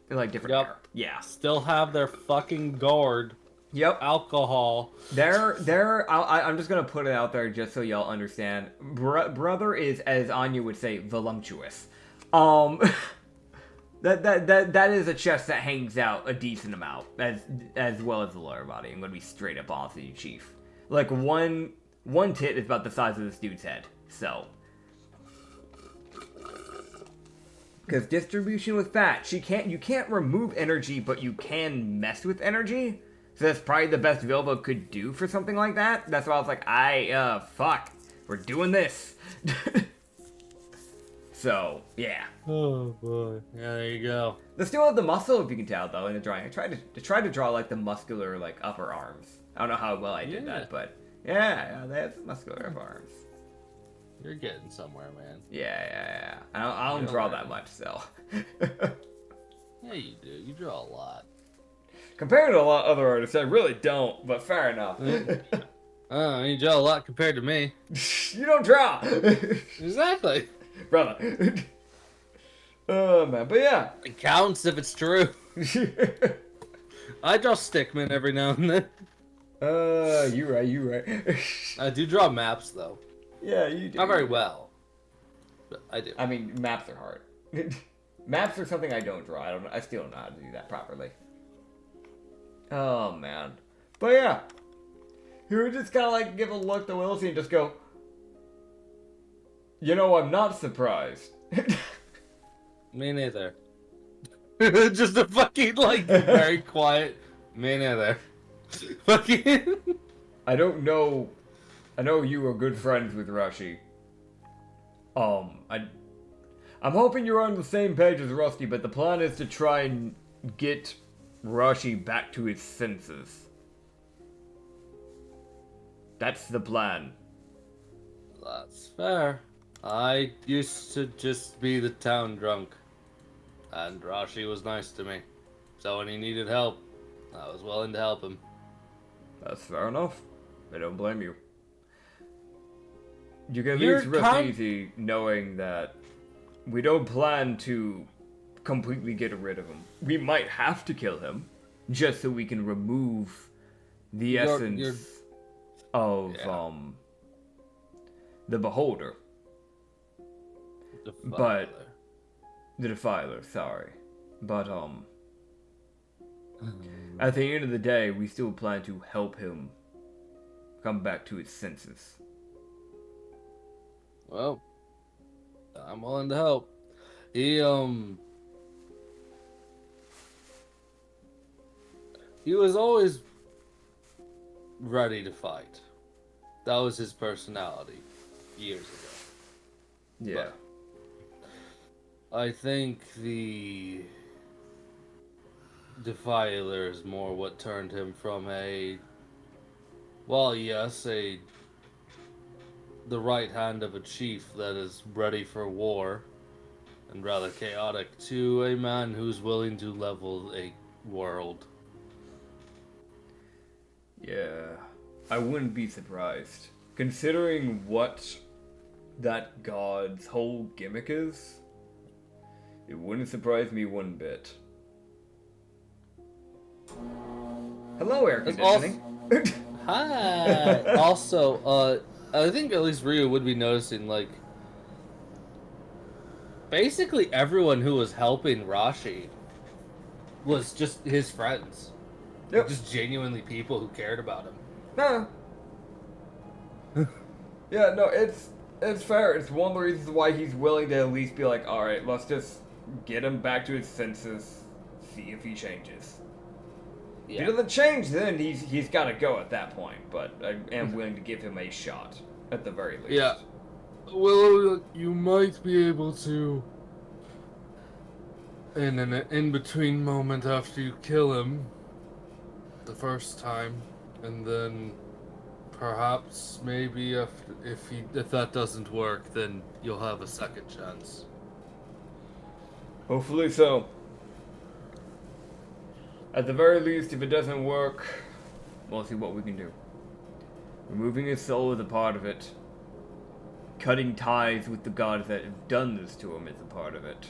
They're different hair. Yeah. Still have their fucking gourd. Yep. Alcohol. I'm just gonna put it out there just so y'all understand. Brother is, as Anya would say, voluptuous. That is a chest that hangs out a decent amount, as well as the lower body. I'm gonna be straight up honest with you, Chief. One tit is about the size of this dude's head. So. Because distribution with fat, you can't remove energy, but you can mess with energy. So that's probably the best Vilva could do for something like that. That's why I was like, fuck, we're doing this. So, yeah. Oh boy. Yeah, there you go. They still have the muscle, if you can tell, though, in the drawing. I tried to draw, the muscular, upper arms. I don't know how well I did that, but yeah, they have muscular upper arms. You're getting somewhere, man. Yeah. I don't draw that much, so. Yeah, you do. You draw a lot. Compared to a lot of other artists, I really don't, but fair enough. You draw a lot compared to me. You don't draw! Exactly. Brother. Oh, man, but yeah. It counts if it's true. I draw stickmen every now and then. You right. I do draw maps, though. Yeah, you do. Not very well, but I do. I mean, maps are hard. Maps are something I don't draw. I still don't know how to do that properly. Oh, man. But yeah. You would just kind of give a look to Wilson and just go, I'm not surprised. Me neither. Just a fucking, like, very quiet man in there. Fucking... I don't know. I know you are good friends with Rashi. I'm hoping you're on the same page as Rusty, but the plan is to try and get Rashi back to his senses. That's the plan. That's fair. I used to just be the town drunk. And Rashi was nice to me. So when he needed help, I was willing to help him. That's fair enough. I don't blame you. You can at least rest easy knowing that we don't plan to completely get rid of him. We might have to kill him, just so we can remove the essence of the beholder. Defiler. The defiler, sorry. But at the end of the day, we still plan to help him come back to his senses. Well, I'm willing to help. He was always ready to fight. That was his personality years ago. Yeah. But I think the Defiler is more what turned him from the right hand of a chief that is ready for war and rather chaotic, to a man who's willing to level a world. Yeah, I wouldn't be surprised. Considering what that god's whole gimmick is, it wouldn't surprise me one bit. Hello, air conditioning. Hi! Also, I think at least Ryu would be noticing, like, basically everyone who was helping Rashi was just his friends. Yep. Just genuinely people who cared about him. No. Yeah, no, it's fair. It's one of the reasons why he's willing to at least be like, alright, let's just get him back to his senses, see if he changes. Yeah. If he doesn't change, then he's got to go at that point, but I am willing to give him a shot, at the very least. Yeah. Well, you might be able to, in an in-between moment after you kill him, the first time, and then perhaps maybe if that doesn't work, then you'll have a second chance. Hopefully so. At the very least, if it doesn't work, we'll see what we can do. Removing his soul is a part of it. Cutting ties with the gods that have done this to him is a part of it.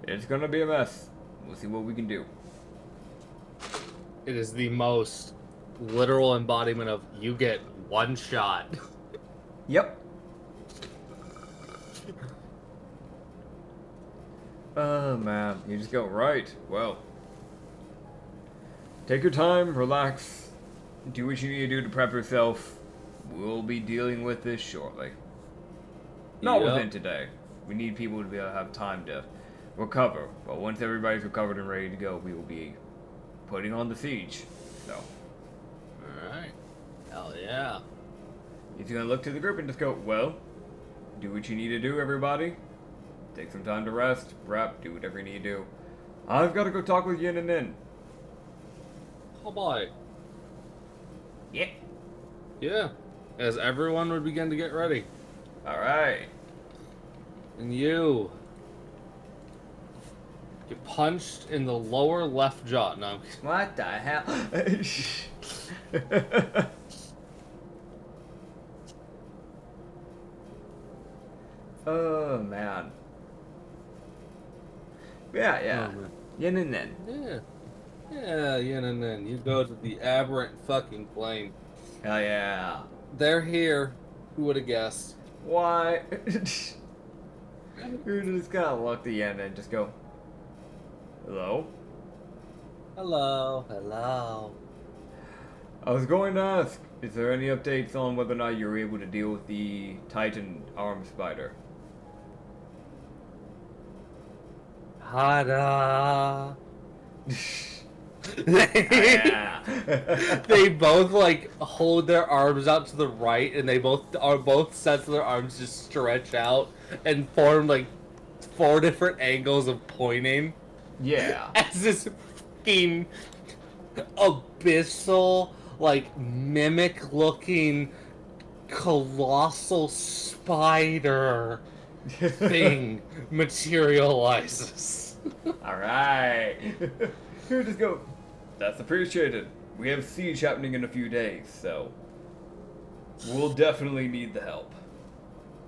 It's gonna be a mess. We'll see what we can do. It is the most literal embodiment of you get one shot. Yep. Oh man, you just go, right, well. Take your time, relax, do what you need to do to prep yourself. We'll be dealing with this shortly. Not within today. We need people to be able to have time to recover. But once everybody's recovered and ready to go, we will be putting on the siege. So. Alright. Hell yeah. He's gonna look to the group and just go, well, do what you need to do, everybody. Take some time to rest, prep, do whatever you need to do. I've got to go talk with Yin and Nin. Oh boy. Yeah. Yeah. As everyone would begin to get ready. Alright. And you punched in the lower left jaw. No. What the hell? Oh, man. Yeah. Oh, man. Yin and Nin. Yeah. Yeah, and then you go to the aberrant fucking plane. Hell yeah. They're here. Who would have guessed? Why? You're just gonna look at Yin and just go, hello? Hello. I was going to ask, is there any updates on whether or not you're able to deal with the Titan arm spider? Ta-da! Yeah. They both like hold their arms out to the right, and they both sets of their arms just stretch out and form like 4 different angles of pointing. Yeah. As this fucking abyssal, like mimic-looking, colossal spider thing materializes. Alright. Here, just go. That's appreciated. We have siege happening in a few days, so we'll definitely need the help.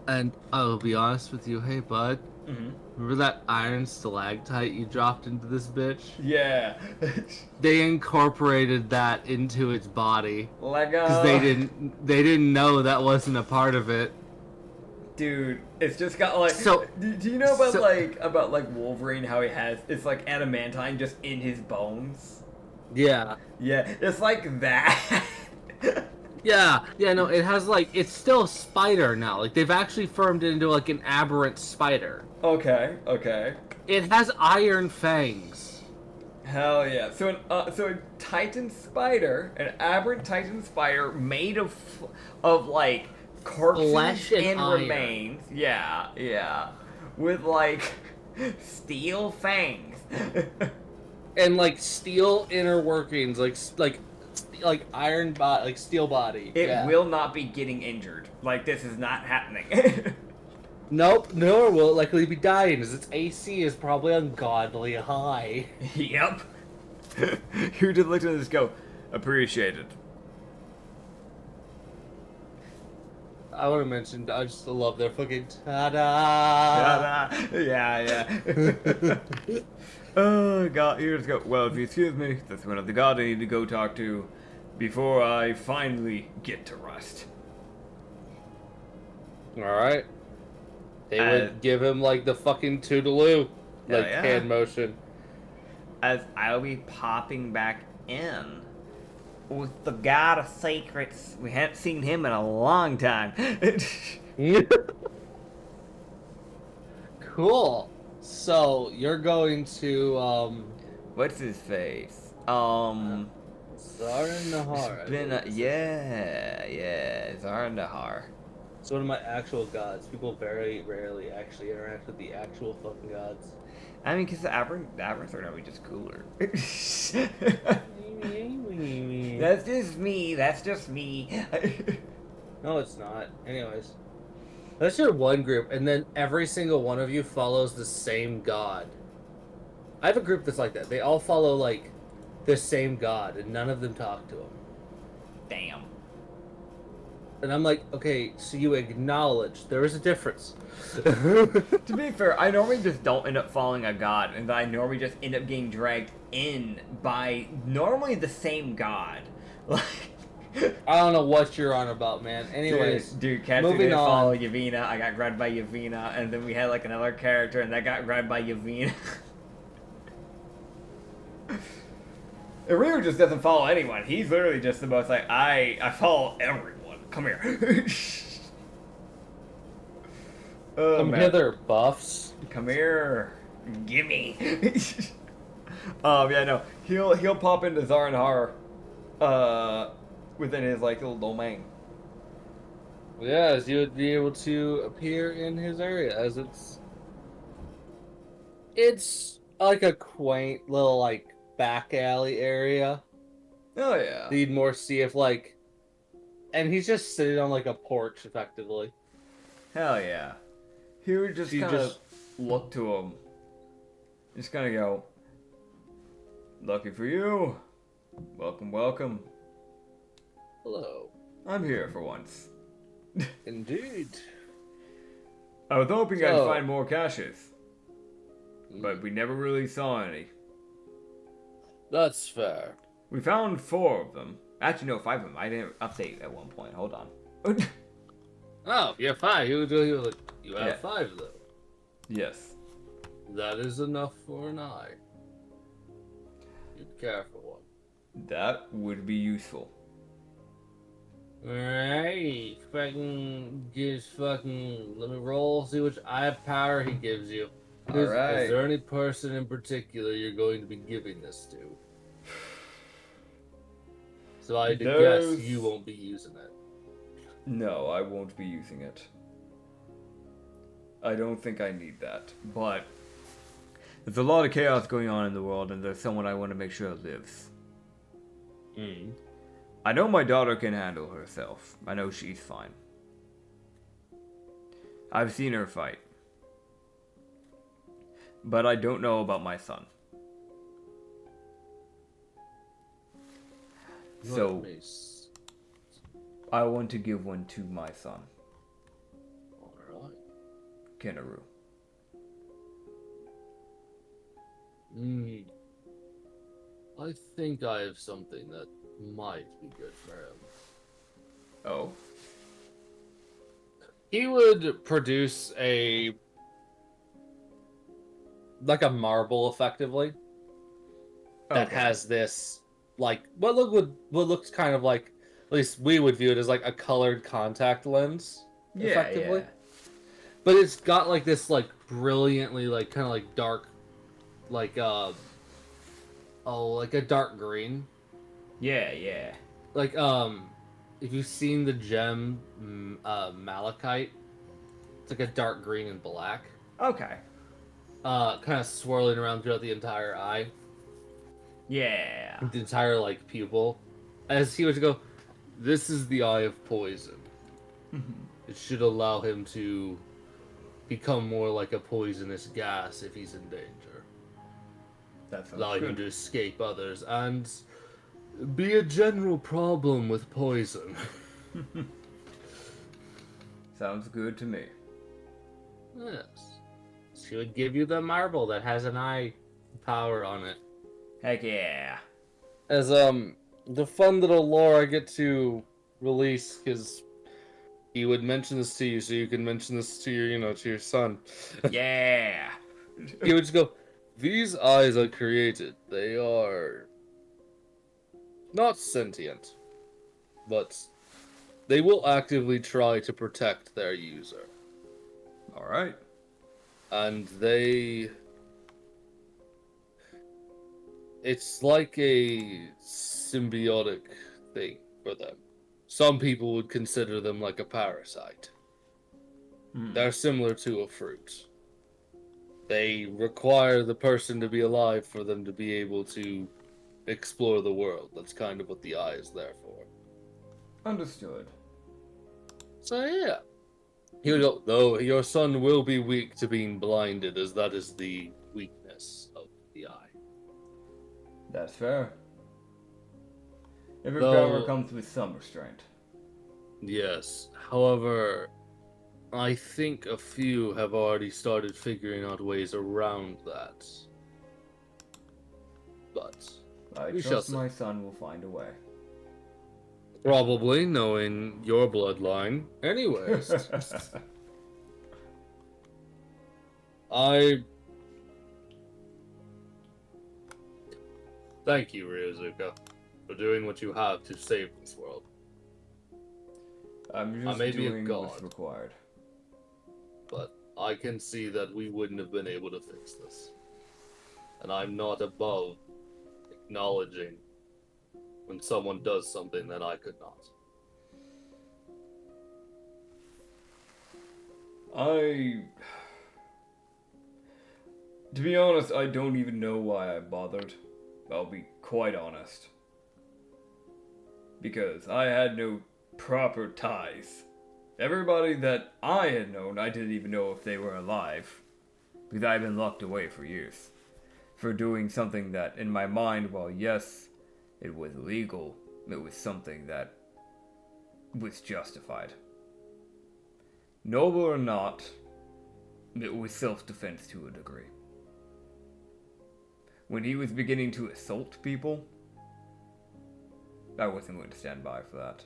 And I'll be honest with you, hey bud, Mm-hmm. remember that iron stalactite you dropped into this bitch? Yeah. They incorporated that into its body Lego. because they didn't know that wasn't a part of it. Dude, it's just got like. So- do you know about so- like Wolverine? How he has it's like adamantine just in his bones. Yeah. Yeah, it's like that. Yeah, no, it has like, it's still a spider now. Like, they've actually firmed it into like an aberrant spider. Okay. It has iron fangs. Hell yeah! So a Titan spider, an aberrant Titan spider made of like corpses Flesh and iron. remains. Yeah, with like steel fangs. And like steel inner workings, like iron body, like steel body. It will not be getting injured. Like, this is not happening. Nope, nor will it likely be dying, as its AC is probably ungodly high. Yep. You just looked at this go, appreciated. I would have mentioned, I just love their fucking ta-da! Yeah. Oh, God, you just go, well, if you excuse me, that's one of the gods I need to go talk to before I finally get to rest. Alright. They would give him, like, the fucking toodaloo. Like, yeah. hand motion. As I'll be popping back in with the God of Secrets. We haven't seen him in a long time. Cool. So, you're going to, What's his face? Zara Nahar. Zara Nahar. It's one of my actual gods. People very rarely actually interact with the actual fucking gods. I mean, because the aberrants are gonna be just cooler. That's just me. No, it's not. Anyways. That's your one group, and then every single one of you follows the same god. I have a group that's like that. They all follow, like, the same god, and none of them talk to him. Damn. And I'm like, okay, so you acknowledge there is a difference. To be fair, I normally just don't end up following a god, and I normally just end up getting dragged in by normally the same god. Like, I don't know what you're on about, man. Anyways, dude, Katsu moving didn't on. follow Yavina. I got grabbed by Yavina, and then we had like another character, and that got grabbed by Yavina. Ryu just doesn't follow anyone. He's literally just the most like, I follow everyone. Come here. Oh, Come man. hither, buffs. Come here. Gimme. Yeah, no. He'll pop into Zaranhar within his like little domain. Yes, you would be able to appear in his area, as it's like a quaint little like back alley area. Oh yeah. You'd more see if like, and he's just sitting on like a porch effectively. Hell yeah. He would just You kind of just- look to him. Just kind of go, lucky for you. Welcome, welcome. Hello. I'm here for once. Indeed. I was hoping I'd So- find more caches, but we never really saw any. That's fair. We found 4 of them. Actually, no, 5 of them. I didn't update at one point. Hold on. Oh, you have 5. You have Yeah. 5 though. Yes. That is enough for an eye. You'd care for one. That would be useful. Alright, let me roll, see which eye power he gives you. All right. Is there any person in particular you're going to be giving this to? So I guess you won't be using it. No, I won't be using it. I don't think I need that. But there's a lot of chaos going on in the world, and there's someone I want to make sure lives. I know my daughter can handle herself. I know she's fine. I've seen her fight. But I don't know about my son. So, I want to give one to my son. Alright. Kenaru. I think I have something that might be good for him. Oh? He would produce a marble, effectively, that has this, like, what looks kind of like, at least we would view it as like a colored contact lens, effectively. Yeah. But it's got like this like brilliantly like kind of like dark, like like a dark green. Yeah. Like if you've seen the gem malachite, it's like a dark green and black. Okay. Kind of swirling around throughout the entire eye. Yeah. The entire, like, pupil. As he would go, this is the eye of poison. It should allow him to become more like a poisonous gas if he's in danger. That's allow him to escape others and be a general problem with poison. Sounds good to me. Yes. She would give you the marble that has an eye power on it. Heck yeah. As the fun little lore I get to release, because he would mention this to you, so you can mention this to your, to your son. Yeah. He would just go, these eyes I created, they are not sentient, but they will actively try to protect their user. Alright. And it's like a symbiotic thing for them. Some people would consider them like a parasite. They're similar to a fruit. They require the person to be alive for them to be able to explore the world. That's kind of what the eye is there for. Understood. So yeah. He would go, though your son will be weak to being blinded, as that is the weakness of the eye. That's fair. Every power comes with some restraint. Yes. However, I think a few have already started figuring out ways around that. But I trust my son will find a way. Probably, knowing your bloodline. Anyways. Thank you, ryozuka, for doing what you have to save this world. I'm just doing what's required. But I can see that we wouldn't have been able to fix this. And I'm not above acknowledging when someone does something that I could not. To be honest, I don't even know why I bothered. I'll be quite honest. Because I had no proper ties. Everybody that I had known, I didn't even know if they were alive. Because I've been locked away for years. For doing something that, in my mind, while yes, it was illegal, it was something that was justified. Noble or not, it was self-defense to a degree. When he was beginning to assault people, I wasn't going to stand by for that.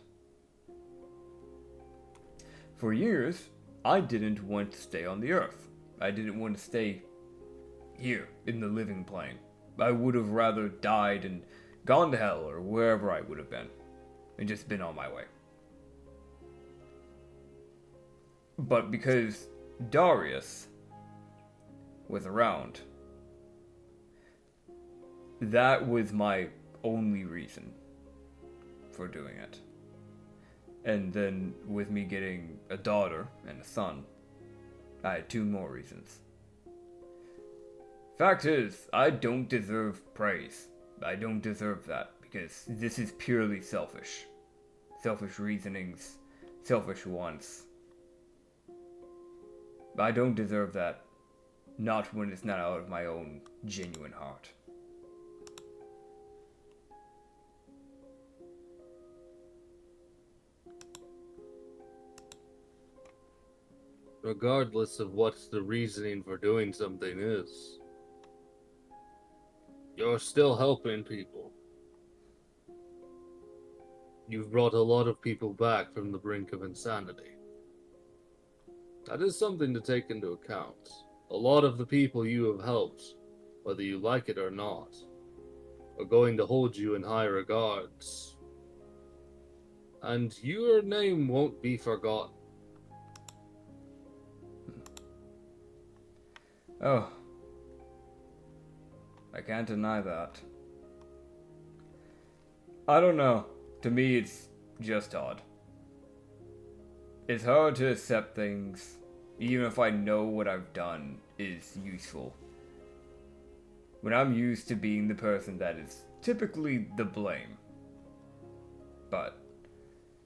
For years, I didn't want to stay on the earth. I didn't want to stay here in the living plane. I would have rather died and gone to hell or wherever I would have been and just been on my way. But because Darius was around. That was my only reason for doing it. And then with me getting a daughter and a son, I had 2 more reasons. Fact is, I don't deserve praise. I don't deserve that because this is purely selfish. Selfish reasonings, selfish wants. I don't deserve that. Not when it's not out of my own genuine heart. Regardless of what the reasoning for doing something is, you're still helping people. You've brought a lot of people back from the brink of insanity. That is something to take into account. A lot of the people you have helped, whether you like it or not, are going to hold you in high regards. And your name won't be forgotten. Oh. I can't deny that. I don't know. To me, it's just odd. It's hard to accept things, even if I know what I've done is useful. When I'm used to being the person that is typically the blame. But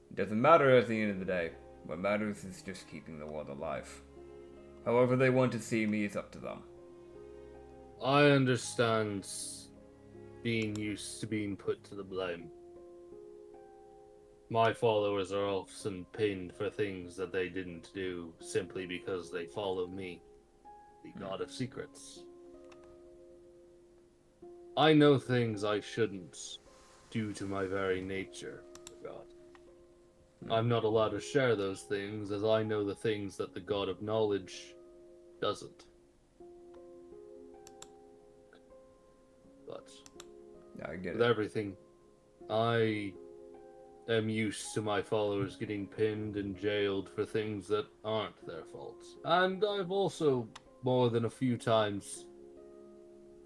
it doesn't matter at the end of the day. What matters is just keeping the world alive. However they want to see me is up to them. I understand being used to being put to the blame. My followers are often pinned for things that they didn't do simply because they follow me, the God of Secrets. I know things I shouldn't due to my very nature, God. I'm not allowed to share those things as I know the things that the God of Knowledge doesn't. But I get with it. everything, I am used to my followers getting pinned and jailed for things that aren't their fault. And I've also, more than a few times,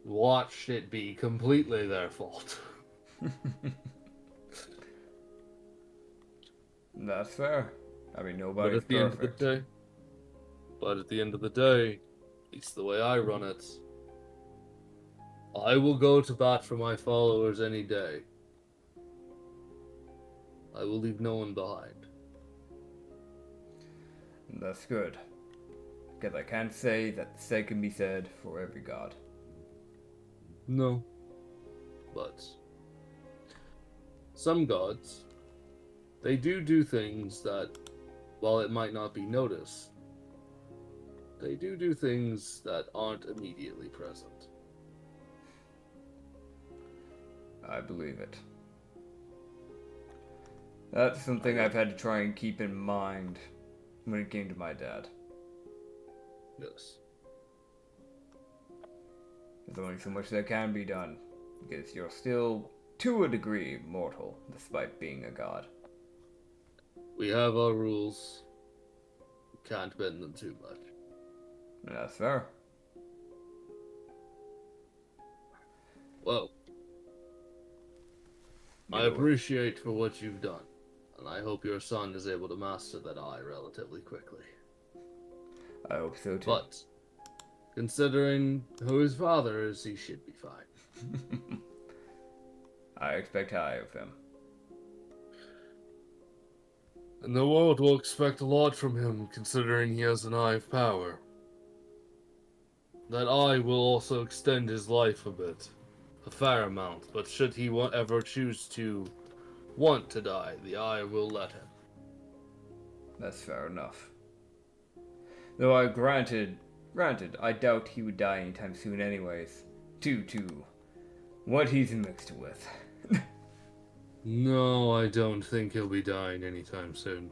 watched it be completely their fault. That's fair. I mean, But nobody's at the end of perfect. the day, at least the way I run it, I will go to bat for my followers any day. I will leave no one behind. That's good. Because I can't say that the same can be said for every god. No. But some gods, they do things that, while it might not be noticed, they do things that aren't immediately present. I believe it. That's something I've had to try and keep in mind when it came to my dad. Yes. There's only so much that can be done, because you're still, to a degree, mortal, despite being a god. We have our rules. We can't bend them too much. That's fair. Well, I appreciate for what you've done, and I hope your son is able to master that eye relatively quickly. I hope so too. But, considering who his father is, he should be fine. I expect high of him. And the world will expect a lot from him, considering he has an eye of power. That eye will also extend his life a bit. A fair amount, but should he ever choose to want to die, the eye will let him. That's fair enough. Though granted, I doubt he would die anytime soon anyways. Due to what he's mixed with. No, I don't think he'll be dying anytime soon.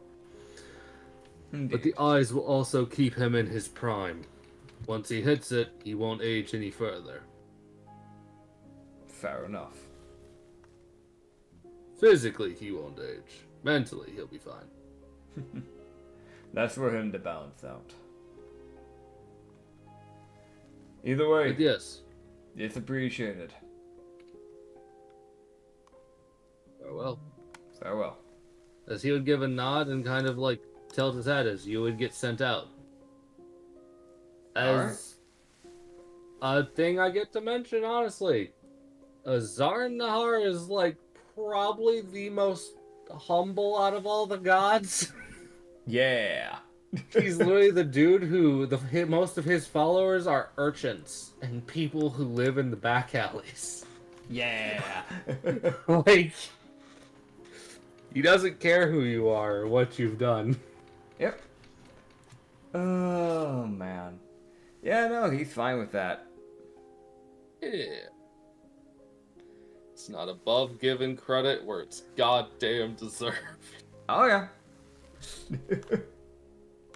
Indeed. But the eyes will also keep him in his prime. Once he hits it, he won't age any further. Fair enough. Physically, he won't age. Mentally, he'll be fine. That's for him to balance out. Either way, But yes. it's appreciated. Farewell. Farewell. As he would give a nod and kind of like tilt his head as you would get sent out. As a thing I get to mention, honestly, Zarn Nahar is like probably the most humble out of all the gods. Yeah. He's literally the dude who most of his followers are urchins and people who live in the back alleys. Yeah. Like, he doesn't care who you are or what you've done. Yep. Oh, man. Yeah, no, he's fine with that. Yeah. It's not above giving credit where it's goddamn deserved. Oh, yeah.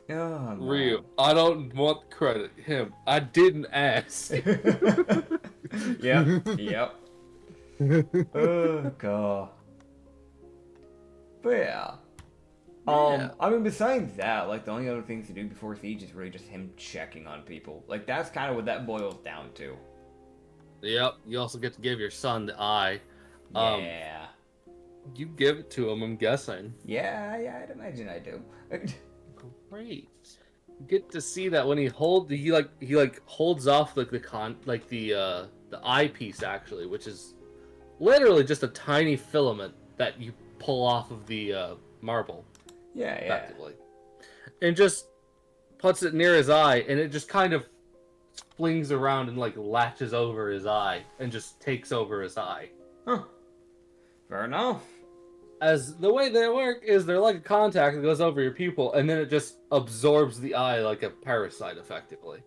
Oh, man. Real. I don't want credit. Him. I didn't ask. Yep. Oh, God. But yeah. I mean, besides that, like, the only other things to do before Siege is really just him checking on people. Like, that's kind of what that boils down to. Yep. You also get to give your son the eye. Yeah. You give it to him, I'm guessing. Yeah, I'd imagine I do. Great. You get to see that when he holds off the eyepiece actually, which is literally just a tiny filament that you pull off of the marble. Yeah. Effectively. And just puts it near his eye, and it just kind of flings around and like latches over his eye and just takes over his eye. Huh. Fair enough. As the way they work is they're like a contact that goes over your pupil, and then it just absorbs the eye like a parasite, effectively.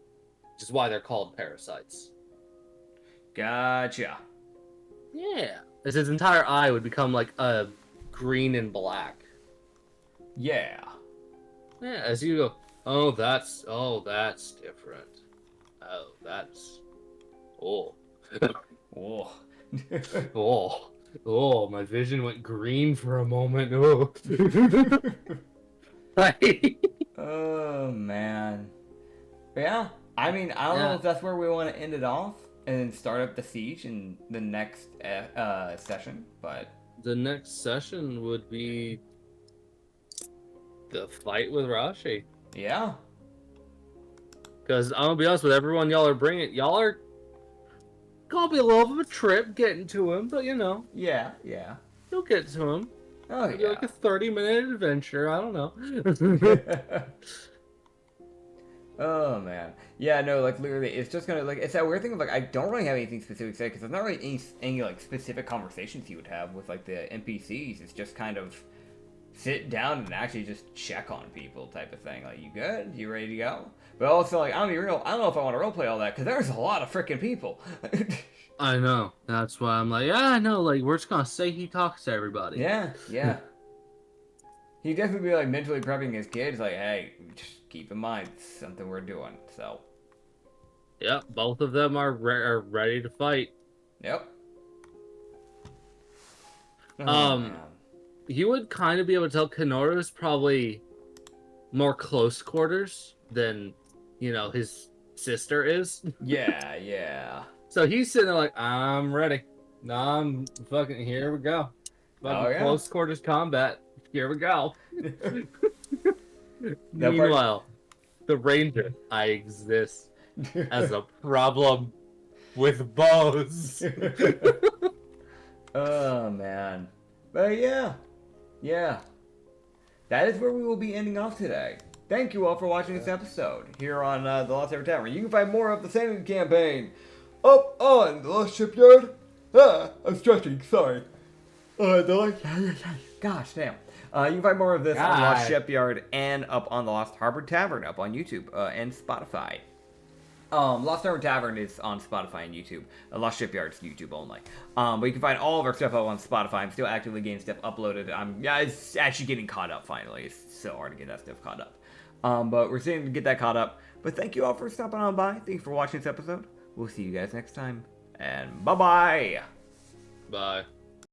Which is why they're called parasites. Gotcha. Yeah. As his entire eye would become like a green and black. Yeah. Yeah, as you go, oh, that's different. Oh, that's... Oh. Oh. Oh, my vision went green for a moment. Oh. Oh, man. But yeah, I mean, I don't know if that's where we want to end it off and then start up the siege in the next session, but... The next session would be the fight with Rashi. Yeah. Because I'm gonna be honest with everyone, y'all are gonna be a little of a trip getting to him, but you know. Yeah. You'll get to him. Oh, It'll be yeah. like a 30-minute adventure, I don't know. Oh, man. Yeah, no, like, literally, it's just gonna, like, it's that weird thing of, like, I don't really have anything specific to say, because there's not really any, like, specific conversations you would have with, like, the NPCs. It's just kind of sit down and actually just check on people type of thing. Like, you good? You ready to go? But also, like, I don't know if I want to roleplay all that, because there's a lot of freaking people. I know. That's why I'm like, yeah, I know, like, we're just gonna say he talks to everybody. Yeah. He'd definitely be, like, mentally prepping his kids, like, hey, just keep in mind, it's something we're doing, so. Yep, both of them are ready to fight. Yep. You would kind of be able to tell Kenora's probably more close quarters than, you know, his sister is. Yeah. So he's sitting there like, I'm ready. I'm fucking, here we go. Fucking close quarters combat. Here we go. Meanwhile, the Ranger, I exist as a problem with bows. Oh, man. But yeah. That is where we will be ending off today. Thank you all for watching this episode here on the Lost Ever Tavern. You can find more of the Sanity Campaign up on the Lost Shipyard. I'm stretching, sorry. Gosh, damn. You can find more of this on Lost Shipyard and up on the Lost Harbor Tavern up on YouTube and Spotify. Lost Harbor Tavern is on Spotify and YouTube. Lost Shipyard's YouTube only. But you can find all of our stuff up on Spotify. I'm still actively getting stuff uploaded. It's actually getting caught up finally. It's so hard to get that stuff caught up. But we're starting to get that caught up. But thank you all for stopping on by. Thank you for watching this episode. We'll see you guys next time. And bye-bye. Bye.